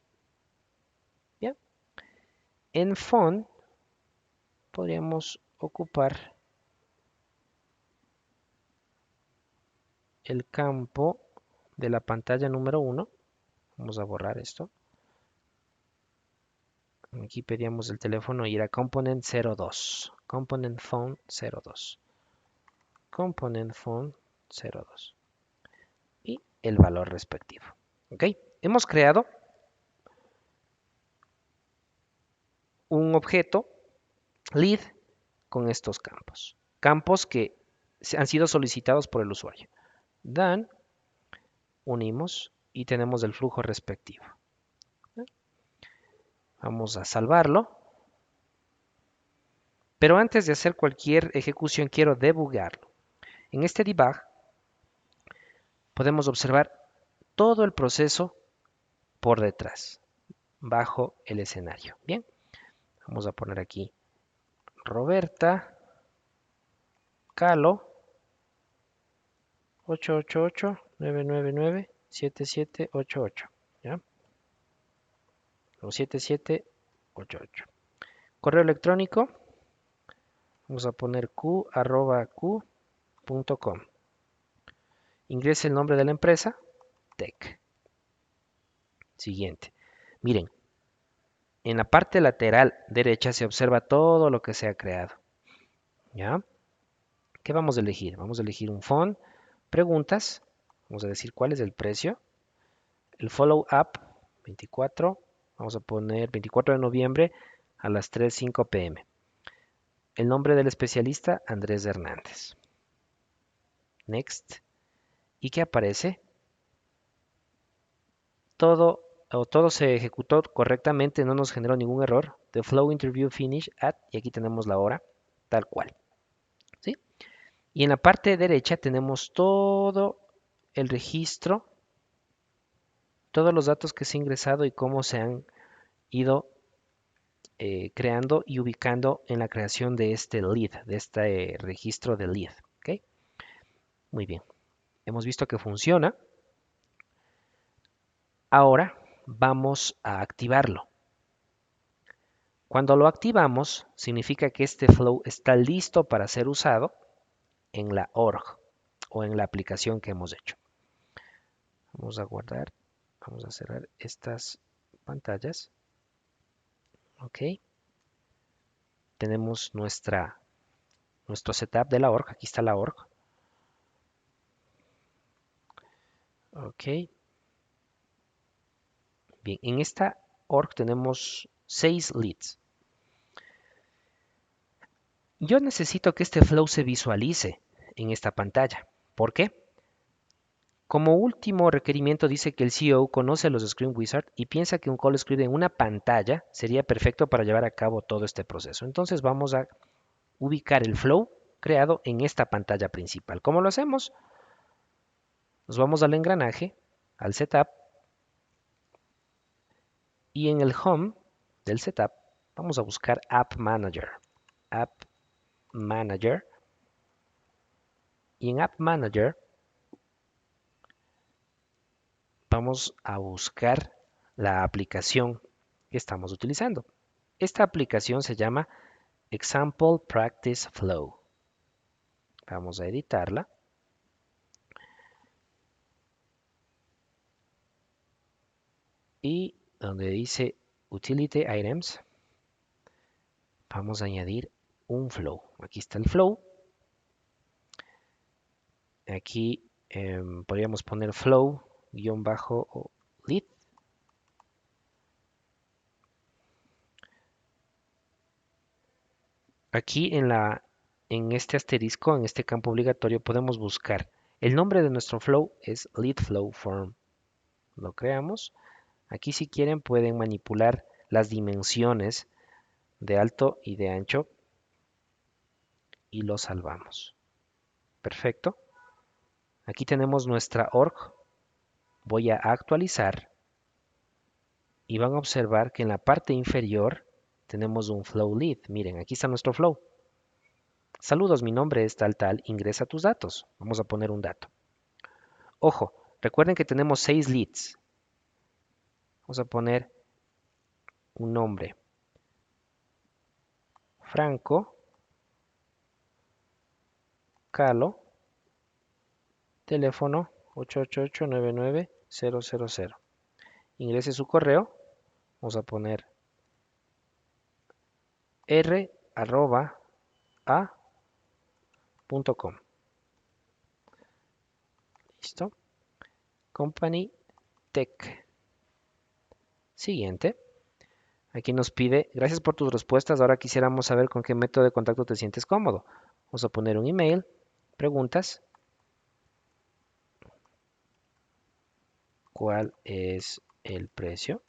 Bien. En Phone podríamos ocupar el campo de la pantalla número 1. Vamos a borrar esto. Aquí pedíamos el teléfono y era component 02. Component phone 02. Component phone 02. Y el valor respectivo. ¿Ok? Hemos creado un objeto lead con estos campos. Campos que han sido solicitados por el usuario. Done. Unimos y tenemos el flujo respectivo. Vamos a salvarlo. Pero antes de hacer cualquier ejecución quiero debugarlo. En este debug podemos observar todo el proceso por detrás, bajo el escenario. Bien, vamos a poner aquí Roberta Calo 888-999-7788. ¿Ya? O 7788. Correo electrónico, vamos a poner q@q.com. Ingrese el nombre de la empresa, Tech. Siguiente. Miren, en la parte lateral derecha se observa todo lo que se ha creado. ¿Ya? ¿Qué vamos a elegir? Vamos a elegir un font, preguntas, vamos a decir cuál es el precio, el follow up 24, vamos a poner 24 de noviembre a las 3:05 p.m. El nombre del especialista, Andrés Hernández. Next. ¿Y qué aparece? Todo o todo se ejecutó correctamente, no nos generó ningún error. The flow interview finish at, y aquí tenemos la hora, tal cual. ¿Sí? Y en la parte derecha tenemos todo el registro, todos los datos que se han ingresado y cómo se han ido creando y ubicando en la creación de este lead, de este registro de lead. ¿Ok? Muy bien. Hemos visto que funciona. Ahora vamos a activarlo. Cuando lo activamos, significa que este flow está listo para ser usado en la org o en la aplicación que hemos hecho. Vamos a guardar, vamos a cerrar estas pantallas. Ok. Tenemos nuestro setup de la org. Aquí está la org. Ok. Bien, en esta org tenemos 6 leads. Yo necesito que este flow se visualice en esta pantalla. ¿Por qué? Como último requerimiento dice que el CEO conoce los Screen Wizard y piensa que un call script en una pantalla sería perfecto para llevar a cabo todo este proceso. Entonces vamos a ubicar el flow creado en esta pantalla principal. ¿Cómo lo hacemos? Nos vamos al engranaje, al setup, y en el home del setup vamos a buscar App Manager. App Manager. Y en App Manager vamos a buscar la aplicación que estamos utilizando. Esta aplicación se llama Example Practice Flow. Vamos a editarla. Y donde dice Utility Items, vamos a añadir un flow. Aquí está el flow. Aquí podríamos poner flow-lead. Aquí en este asterisco, en este campo obligatorio, podemos buscar. El nombre de nuestro flow es lead flow form. Lo creamos. Aquí si quieren pueden manipular las dimensiones de alto y de ancho y lo salvamos. Perfecto. Aquí tenemos nuestra org. Voy a actualizar y van a observar que en la parte inferior tenemos un flow lead. Miren, aquí está nuestro flow. Saludos, mi nombre es tal, ingresa tus datos. Vamos a poner un dato. Ojo, recuerden que tenemos 6 leads. Vamos a poner un nombre. Franco Calo, teléfono 888-99-000. Ingrese su correo. Vamos a poner r@a.com. Listo. Company Tech. Siguiente. Aquí nos pide, gracias por tus respuestas. Ahora quisiéramos saber con qué método de contacto te sientes cómodo. Vamos a poner un email, preguntas. ¿Cuál es el precio?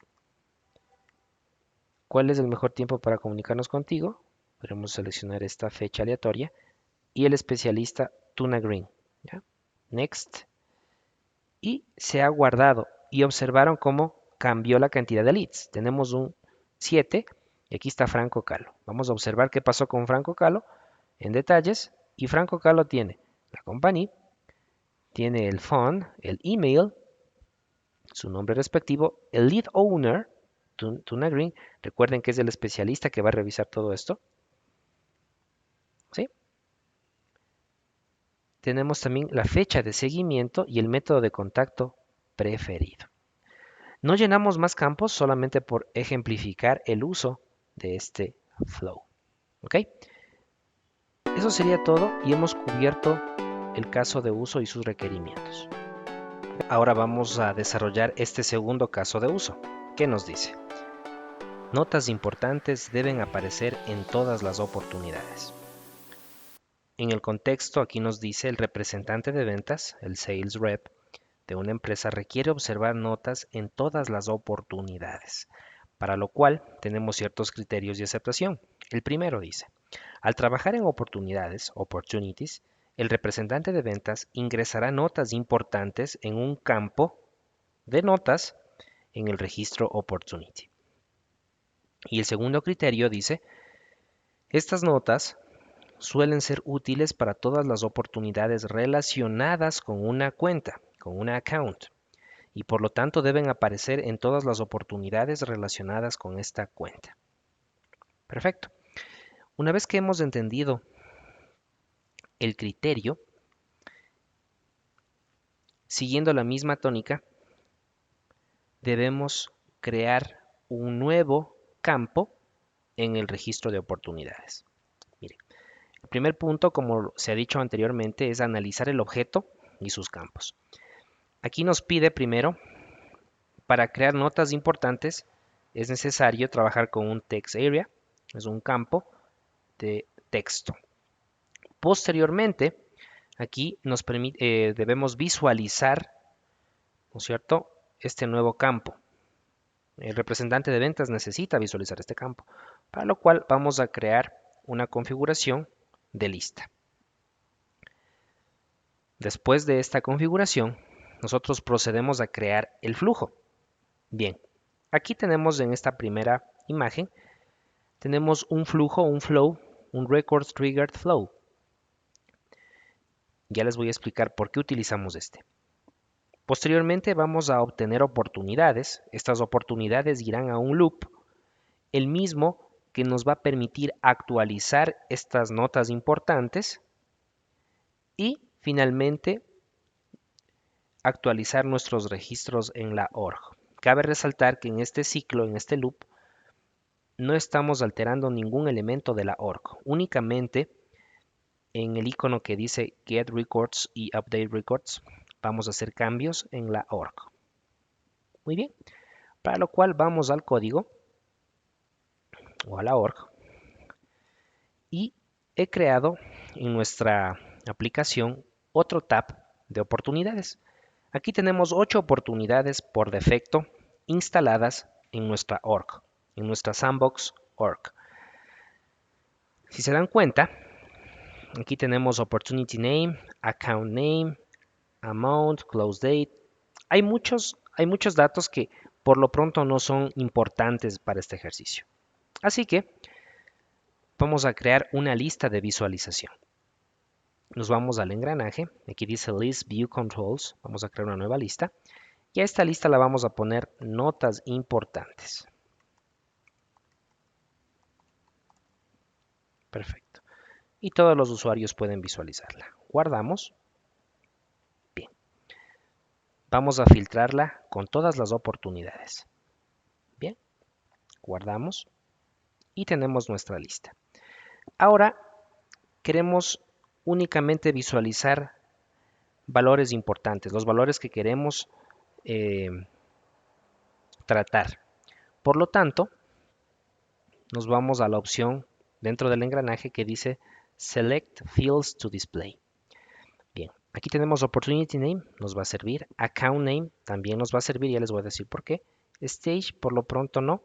¿Cuál es el mejor tiempo para comunicarnos contigo? Podemos seleccionar esta fecha aleatoria. Y el especialista Tuna Green. ¿Ya? Next. Y se ha guardado. Y observaron cómo cambió la cantidad de leads. Tenemos un 7 y aquí está Franco Calo. Vamos a observar qué pasó con Franco Calo en detalles. Y Franco Calo tiene la compañía, tiene el phone, el email, su nombre respectivo, el lead owner, Tuna Green. Recuerden que es el especialista que va a revisar todo esto. ¿Sí? Tenemos también la fecha de seguimiento y el método de contacto preferido. No llenamos más campos solamente por ejemplificar el uso de este flow. ¿Ok? Eso sería todo y hemos cubierto el caso de uso y sus requerimientos. Ahora vamos a desarrollar este segundo caso de uso. ¿Qué nos dice? Notas importantes deben aparecer en todas las oportunidades. En el contexto aquí nos dice el representante de ventas, el sales rep, de una empresa requiere observar notas en todas las oportunidades, para lo cual tenemos ciertos criterios de aceptación. El primero dice, al trabajar en oportunidades, opportunities, el representante de ventas ingresará notas importantes en un campo de notas en el registro opportunity. Y el segundo criterio dice, estas notas suelen ser útiles para todas las oportunidades relacionadas con una cuenta, con una account, y por lo tanto deben aparecer en todas las oportunidades relacionadas con esta cuenta. Perfecto. Una vez que hemos entendido el criterio, siguiendo la misma tónica, debemos crear un nuevo campo en el registro de oportunidades. Mire, el primer punto, como se ha dicho anteriormente, es analizar el objeto y sus campos. Aquí nos pide primero, para crear notas importantes, es necesario trabajar con un text area, es un campo de texto. Posteriormente, aquí debemos visualizar, ¿no es cierto?, este nuevo campo. El representante de ventas necesita visualizar este campo, para lo cual vamos a crear una configuración de lista. Después de esta configuración, nosotros procedemos a crear el flujo. Bien, aquí tenemos en esta primera imagen, tenemos un flujo, un flow, un Record Triggered Flow. Ya les voy a explicar por qué utilizamos este. Posteriormente vamos a obtener oportunidades. Estas oportunidades irán a un loop, el mismo que nos va a permitir actualizar estas notas importantes y finalmente actualizar nuestros registros en la org. Cabe resaltar que en este ciclo, en este loop, no estamos alterando ningún elemento de la org, únicamente en el icono que dice Get Records y Update Records vamos a hacer cambios en la org. Muy bien, para lo cual vamos al código o a la org y he creado en nuestra aplicación otro tab de oportunidades. Aquí tenemos 8 oportunidades por defecto instaladas en nuestra org, en nuestra sandbox org. Si se dan cuenta, aquí tenemos opportunity name, account name, amount, close date. Hay muchos datos que por lo pronto no son importantes para este ejercicio. Así que vamos a crear una lista de visualización. Nos vamos al engranaje, aquí dice List View Controls, vamos a crear una nueva lista y a esta lista la vamos a poner notas importantes. Perfecto. Y todos los usuarios pueden visualizarla. Guardamos. Bien. Vamos a filtrarla con todas las oportunidades. Bien. Guardamos. Y tenemos nuestra lista. Ahora queremos únicamente visualizar valores importantes, los valores que queremos tratar. Por lo tanto, nos vamos a la opción dentro del engranaje que dice Select Fields to Display. Bien, aquí tenemos Opportunity Name, nos va a servir. Account Name también nos va a servir, ya les voy a decir por qué. Stage, por lo pronto no.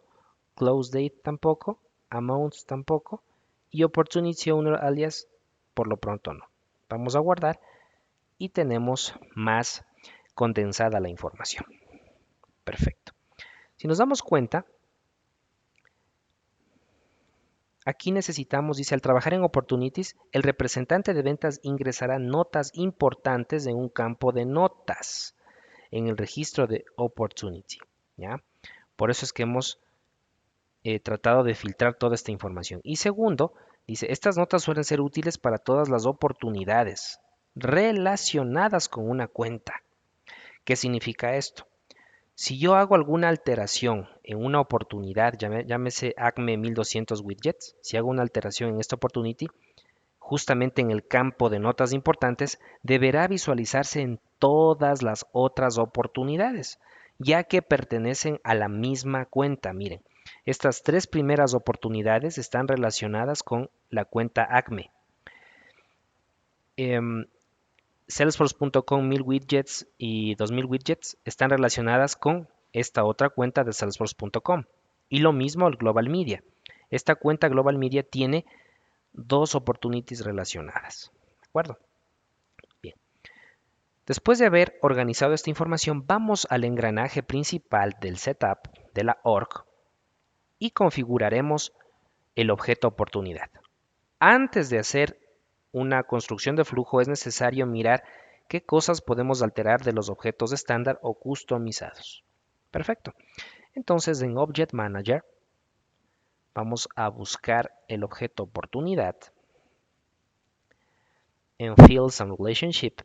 Close Date tampoco. Amounts tampoco. Y Opportunity Owner Alias, por lo pronto no. Vamos a guardar y tenemos más condensada la información. Perfecto. Si nos damos cuenta, aquí necesitamos, dice, al trabajar en Opportunities, el representante de ventas ingresará notas importantes en un campo de notas en el registro de Opportunity. ¿Ya? Por eso es que hemos tratado de filtrar toda esta información. Y segundo, dice, estas notas suelen ser útiles para todas las oportunidades relacionadas con una cuenta. ¿Qué significa esto? Si yo hago alguna alteración en una oportunidad, llámese ACME 1200 widgets, si hago una alteración en esta opportunity, justamente en el campo de notas importantes, deberá visualizarse en todas las otras oportunidades, ya que pertenecen a la misma cuenta. Miren, estas 3 primeras oportunidades están relacionadas con la cuenta ACME. Salesforce.com 1000 widgets y 2000 widgets están relacionadas con esta otra cuenta de Salesforce.com. Y lo mismo el Global Media. Esta cuenta Global Media tiene dos opportunities relacionadas. ¿De acuerdo? Bien. Después de haber organizado esta información, vamos al engranaje principal del setup de la org y configuraremos el objeto oportunidad. Antes de hacer una construcción de flujo es necesario mirar qué cosas podemos alterar de los objetos estándar o customizados. Perfecto. Entonces en Object Manager vamos a buscar el objeto oportunidad. En Fields and Relationship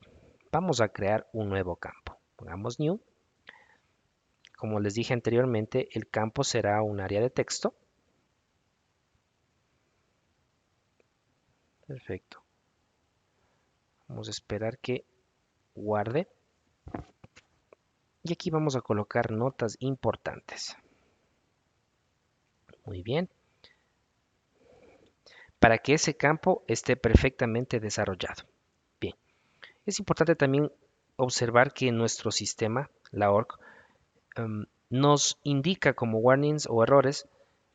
vamos a crear un nuevo campo. Pongamos New. Como les dije anteriormente, el campo será un área de texto. Perfecto. Vamos a esperar que guarde. Y aquí vamos a colocar notas importantes. Muy bien. Para que ese campo esté perfectamente desarrollado. Bien. Es importante también observar que nuestro sistema, la org, nos indica como warnings o errores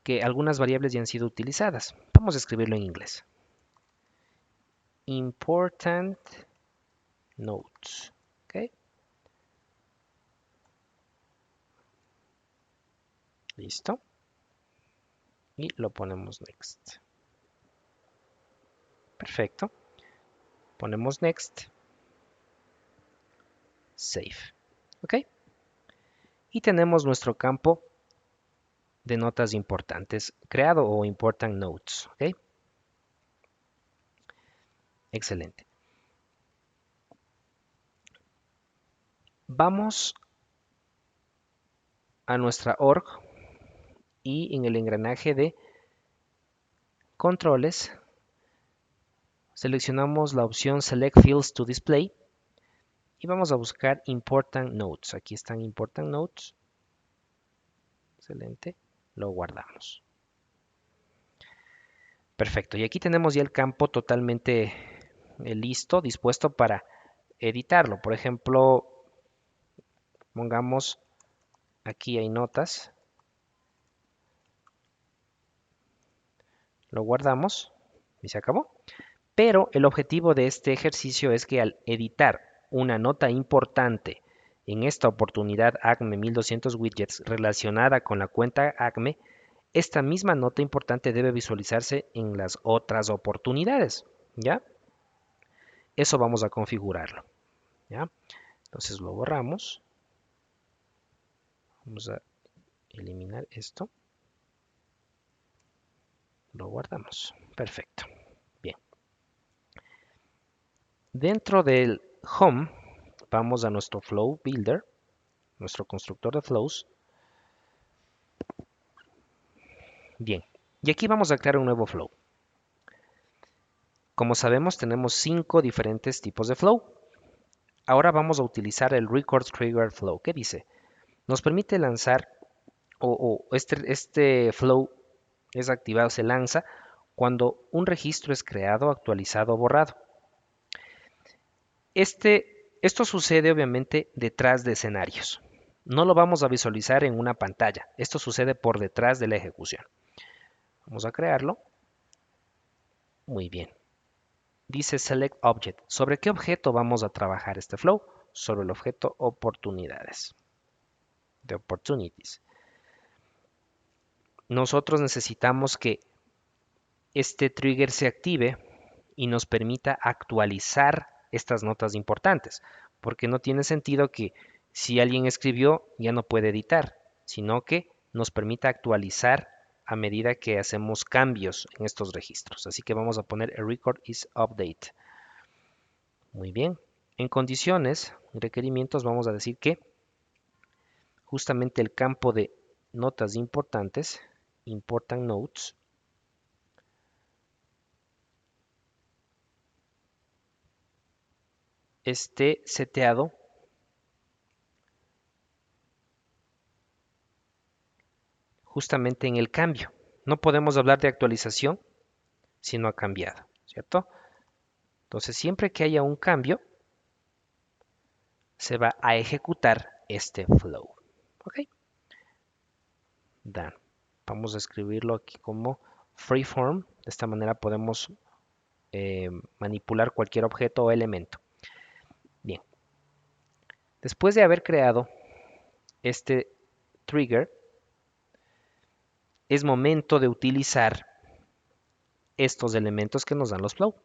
que algunas variables ya han sido utilizadas. Vamos a escribirlo en inglés. Important notes. ¿Ok? Listo. Y lo ponemos next. Perfecto. Ponemos next. Save. ¿Ok? Y tenemos nuestro campo de notas importantes creado o important notes. ¿Ok? Excelente. Vamos a nuestra org y en el engranaje de controles seleccionamos la opción Select Fields to Display y vamos a buscar Important Notes. Aquí están Important Notes. Excelente. Lo guardamos. Perfecto. Y aquí tenemos ya el campo totalmente listo, dispuesto para editarlo. Por ejemplo, pongamos aquí hay notas. Lo guardamos y se acabó. Pero el objetivo de este ejercicio es que al editar una nota importante en esta oportunidad ACME 1200 widgets relacionada con la cuenta ACME, esta misma nota importante debe visualizarse en las otras oportunidades, ¿ya? Eso vamos a configurarlo, ¿ya? Entonces lo borramos. Vamos a eliminar esto. Lo guardamos. Perfecto. Bien. Dentro del Home, vamos a nuestro Flow Builder, nuestro constructor de flows. Bien. Y aquí vamos a crear un nuevo flow. Como sabemos, tenemos 5 diferentes tipos de flow. Ahora vamos a utilizar el Record Trigger Flow. ¿Qué dice? Nos permite lanzar, este flow es activado, se lanza cuando un registro es creado, actualizado o borrado. Esto sucede obviamente detrás de escenarios. No lo vamos a visualizar en una pantalla. Esto sucede por detrás de la ejecución. Vamos a crearlo. Muy bien. Dice Select Object. ¿Sobre qué objeto vamos a trabajar este flow? Sobre el objeto oportunidades. De opportunities. Nosotros necesitamos que este trigger se active y nos permita actualizar estas notas importantes, porque no tiene sentido que si alguien escribió ya no puede editar, sino que nos permita actualizar a medida que hacemos cambios en estos registros. Así que vamos a poner a record is update. Muy bien. En condiciones, requerimientos, vamos a decir que justamente el campo de notas importantes, important notes, esté seteado justamente en el cambio. No podemos hablar de actualización si no ha cambiado, ¿cierto? Entonces, siempre que haya un cambio, se va a ejecutar este flow. ¿Ok? Done. Vamos a escribirlo aquí como freeform. De esta manera podemos manipular cualquier objeto o elemento. Bien. Después de haber creado este trigger, es momento de utilizar estos elementos que nos dan los flow.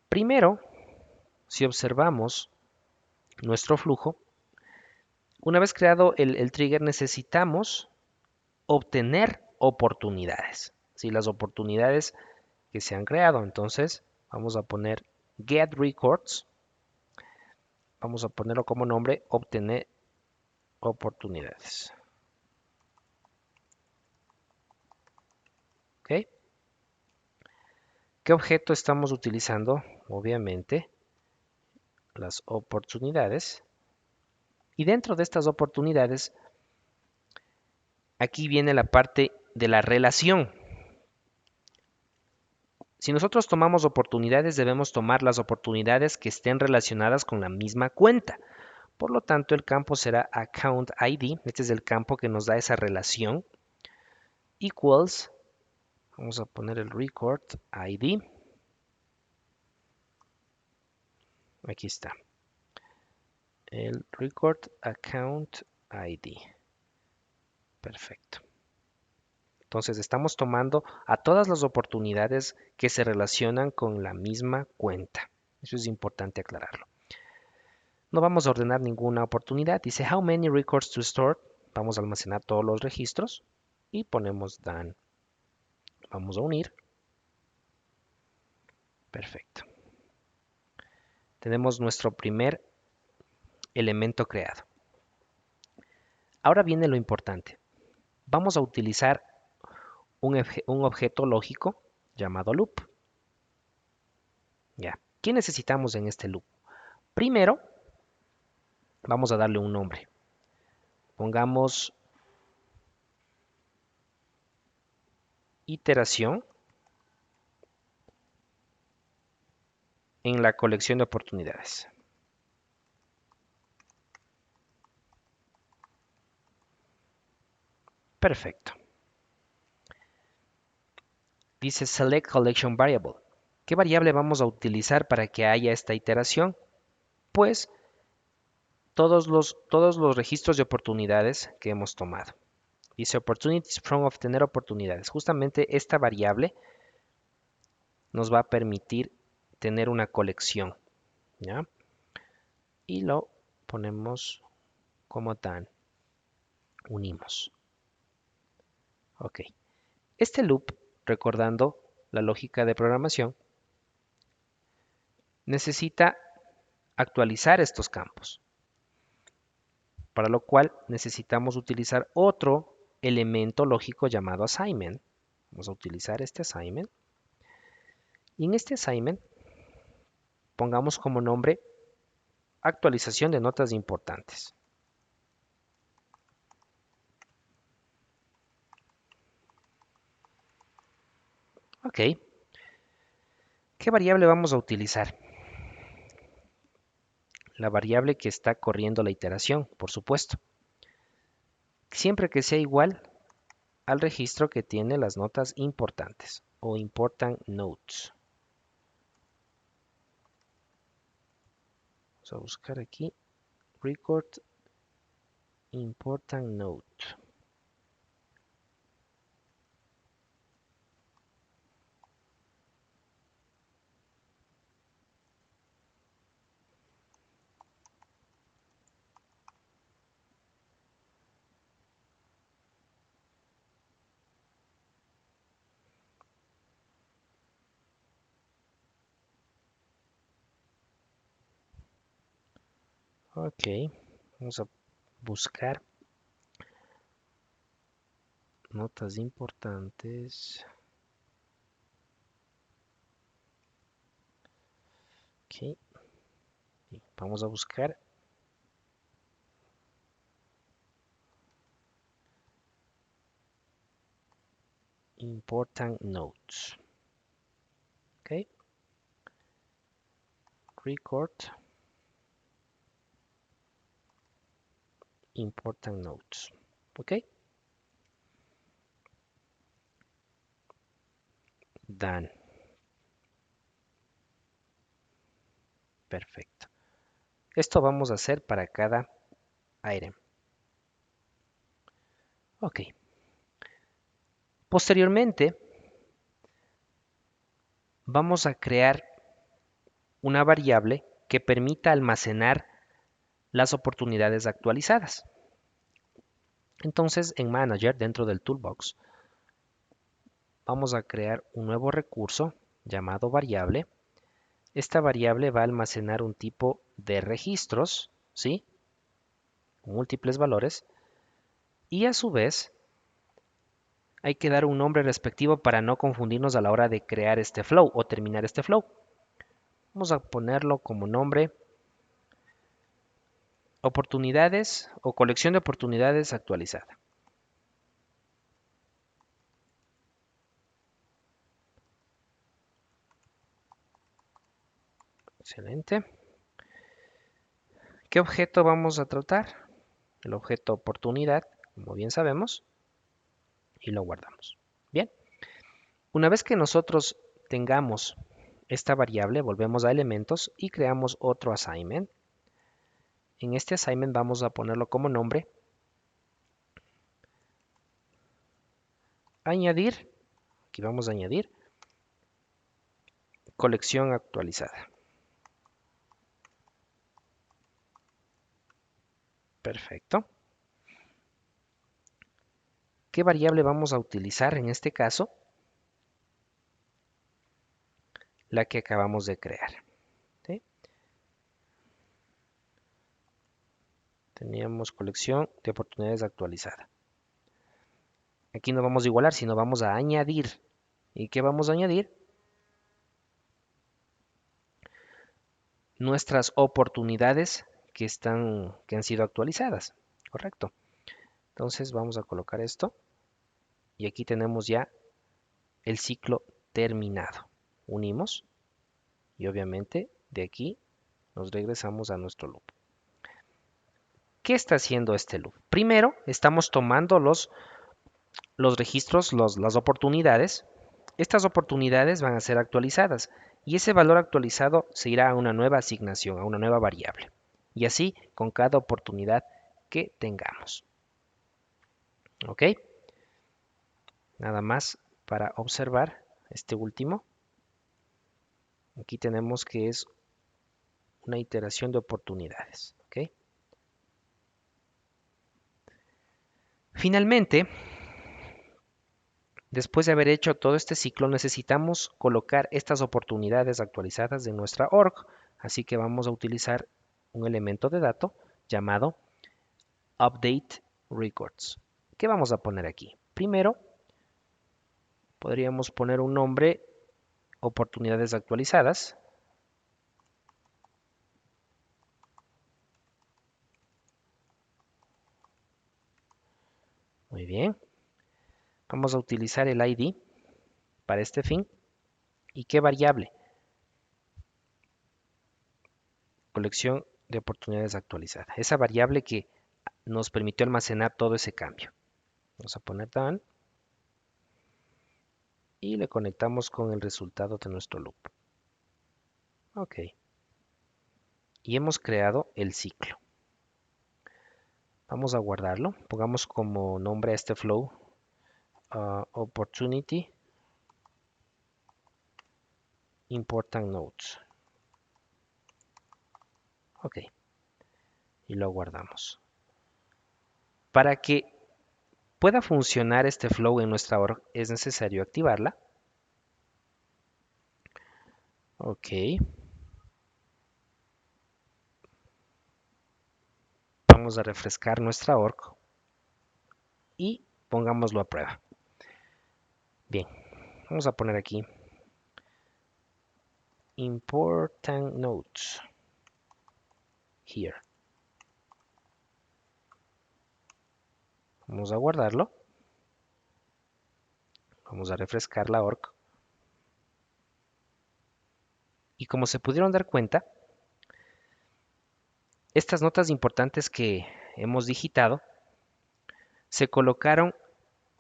Primero, si observamos nuestro flujo, una vez creado el trigger necesitamos obtener oportunidades. Si las oportunidades que se han creado, entonces vamos a poner get records, vamos a ponerlo como nombre obtener oportunidades. ¿Ok? ¿Qué objeto estamos utilizando? Obviamente las oportunidades. Y dentro de estas oportunidades, aquí viene la parte de la relación. Si nosotros tomamos oportunidades, debemos tomar las oportunidades que estén relacionadas con la misma cuenta. Por lo tanto, el campo será account ID. Este es el campo que nos da esa relación. Equals, vamos a poner el record ID. Aquí está. El record account ID. Perfecto. Entonces estamos tomando a todas las oportunidades que se relacionan con la misma cuenta. Eso es importante aclararlo. No vamos a ordenar ninguna oportunidad. Dice how many records to store. Vamos a almacenar todos los registros y ponemos done. Vamos a unir. Perfecto. Tenemos nuestro primer elemento creado. Ahora viene lo importante. Vamos a utilizar un objeto lógico llamado loop. Ya. ¿Qué necesitamos en este loop? Primero, vamos a darle un nombre. Pongamos iteración en la colección de oportunidades. Perfecto. Dice select collection variable. ¿Qué variable vamos a utilizar para que haya esta iteración? Pues todos los registros de oportunidades que hemos tomado. Dice opportunities from obtener oportunidades. Justamente esta variable nos va a permitir tener una colección, ¿ya? Y lo ponemos como tan, unimos. Ok. Este loop, recordando la lógica de programación, necesita actualizar estos campos, para lo cual necesitamos utilizar otro elemento lógico llamado assignment. Vamos a utilizar este assignment. Y en este assignment pongamos como nombre actualización de notas importantes. Ok. ¿Qué variable vamos a utilizar? La variable que está corriendo la iteración, por supuesto. Siempre que sea igual al registro que tiene las notas importantes o important notes. Vamos a buscar aquí record important note. Ok, vamos a buscar notas importantes. Ok, vamos a buscar important notes. Ok, record important notes. ¿Ok? Done. Perfecto. Esto vamos a hacer para cada item. Ok. Posteriormente, vamos a crear una variable que permita almacenar las oportunidades actualizadas. Entonces, en Manager, dentro del Toolbox, vamos a crear un nuevo recurso llamado variable. Esta variable va a almacenar un tipo de registros, ¿sí? Múltiples valores. Y a su vez, hay que dar un nombre respectivo para no confundirnos a la hora de crear este flow o terminar este flow. Vamos a ponerlo como nombre oportunidades o colección de oportunidades actualizada. Excelente. ¿Qué objeto vamos a tratar? El objeto oportunidad, como bien sabemos, y lo guardamos. Bien, una vez que nosotros tengamos esta variable, volvemos a elementos y creamos otro assignment. En este assignment vamos a ponerlo como nombre añadir, aquí vamos a añadir colección actualizada. Perfecto. ¿Qué variable vamos a utilizar en este caso? La que acabamos de crear. ¿Sí? Teníamos colección de oportunidades actualizada. Aquí no vamos a igualar, sino vamos a añadir. ¿Y qué vamos a añadir? Nuestras oportunidades que han sido actualizadas. Correcto. Entonces vamos a colocar esto. Y aquí tenemos ya el ciclo terminado. Unimos. Y obviamente de aquí nos regresamos a nuestro loop. ¿Qué está haciendo este loop? Primero, estamos tomando los registros, las oportunidades. Estas oportunidades van a ser actualizadas y ese valor actualizado se irá a una nueva asignación, a una nueva variable. Y así con cada oportunidad que tengamos. ¿Ok? Nada más para observar este último. Aquí tenemos que es una iteración de oportunidades. ¿Ok? Finalmente, después de haber hecho todo este ciclo, necesitamos colocar estas oportunidades actualizadas de nuestra org, así que vamos a utilizar un elemento de dato llamado update records. ¿Qué vamos a poner aquí? Primero, podríamos poner un nombre oportunidades actualizadas. Muy bien. Vamos a utilizar el ID para este fin. ¿Y qué variable? Colección de oportunidades actualizadas. Esa variable que nos permitió almacenar todo ese cambio. Vamos a poner done. Y le conectamos con el resultado de nuestro loop. Ok. Y hemos creado el ciclo. Vamos a guardarlo. Pongamos como nombre a este flow opportunity important nodes. Ok. Y lo guardamos. Para que pueda funcionar este flow en nuestra org es necesario activarla. Ok. Vamos a refrescar nuestra org y pongámoslo a prueba. Bien, vamos a poner aquí important nodes here. Vamos a guardarlo. Vamos a refrescar la org. Y como se pudieron dar cuenta, estas notas importantes que hemos digitado se colocaron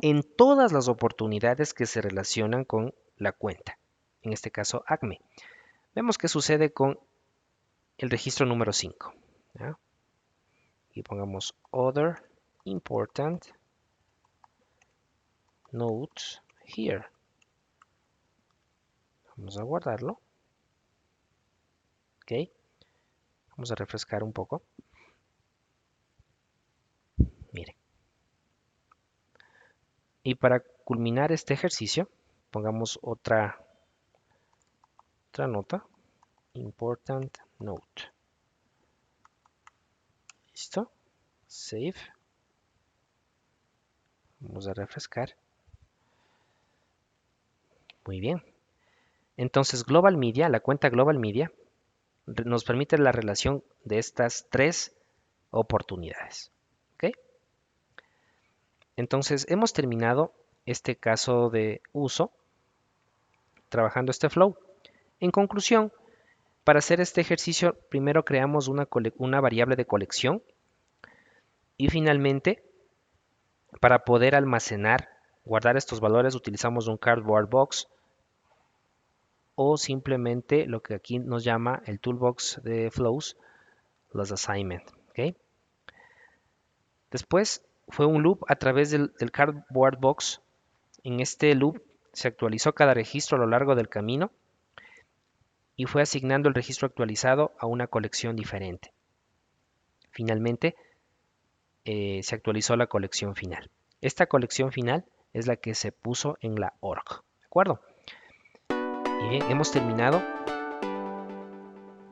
en todas las oportunidades que se relacionan con la cuenta, en este caso ACME. Vemos qué sucede con el registro número 5. ¿Ya? Y pongamos Other Important Notes Here. Vamos a guardarlo. Ok. Vamos a refrescar un poco. Mire. Y para culminar este ejercicio, pongamos otra nota. Important Note. ¿Listo? Save. Vamos a refrescar. Muy bien. Entonces Global Media, la cuenta Global Media, nos permite la relación de estas tres oportunidades. ¿Ok? Entonces hemos terminado este caso de uso trabajando este flow. En conclusión, para hacer este ejercicio, primero creamos una variable de colección y finalmente, para poder almacenar, guardar estos valores, utilizamos un cardboard box o simplemente lo que aquí nos llama el toolbox de flows, los assignment. ¿Okay? Después fue un loop a través del cardboard box. En este loop se actualizó cada registro a lo largo del camino y fue asignando el registro actualizado a una colección diferente. Finalmente, se actualizó la colección final. Esta colección final es la que se puso en la org. ¿De acuerdo? Y bien, hemos terminado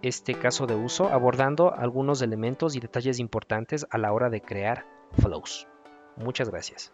este caso de uso abordando algunos elementos y detalles importantes a la hora de crear flows. Muchas gracias.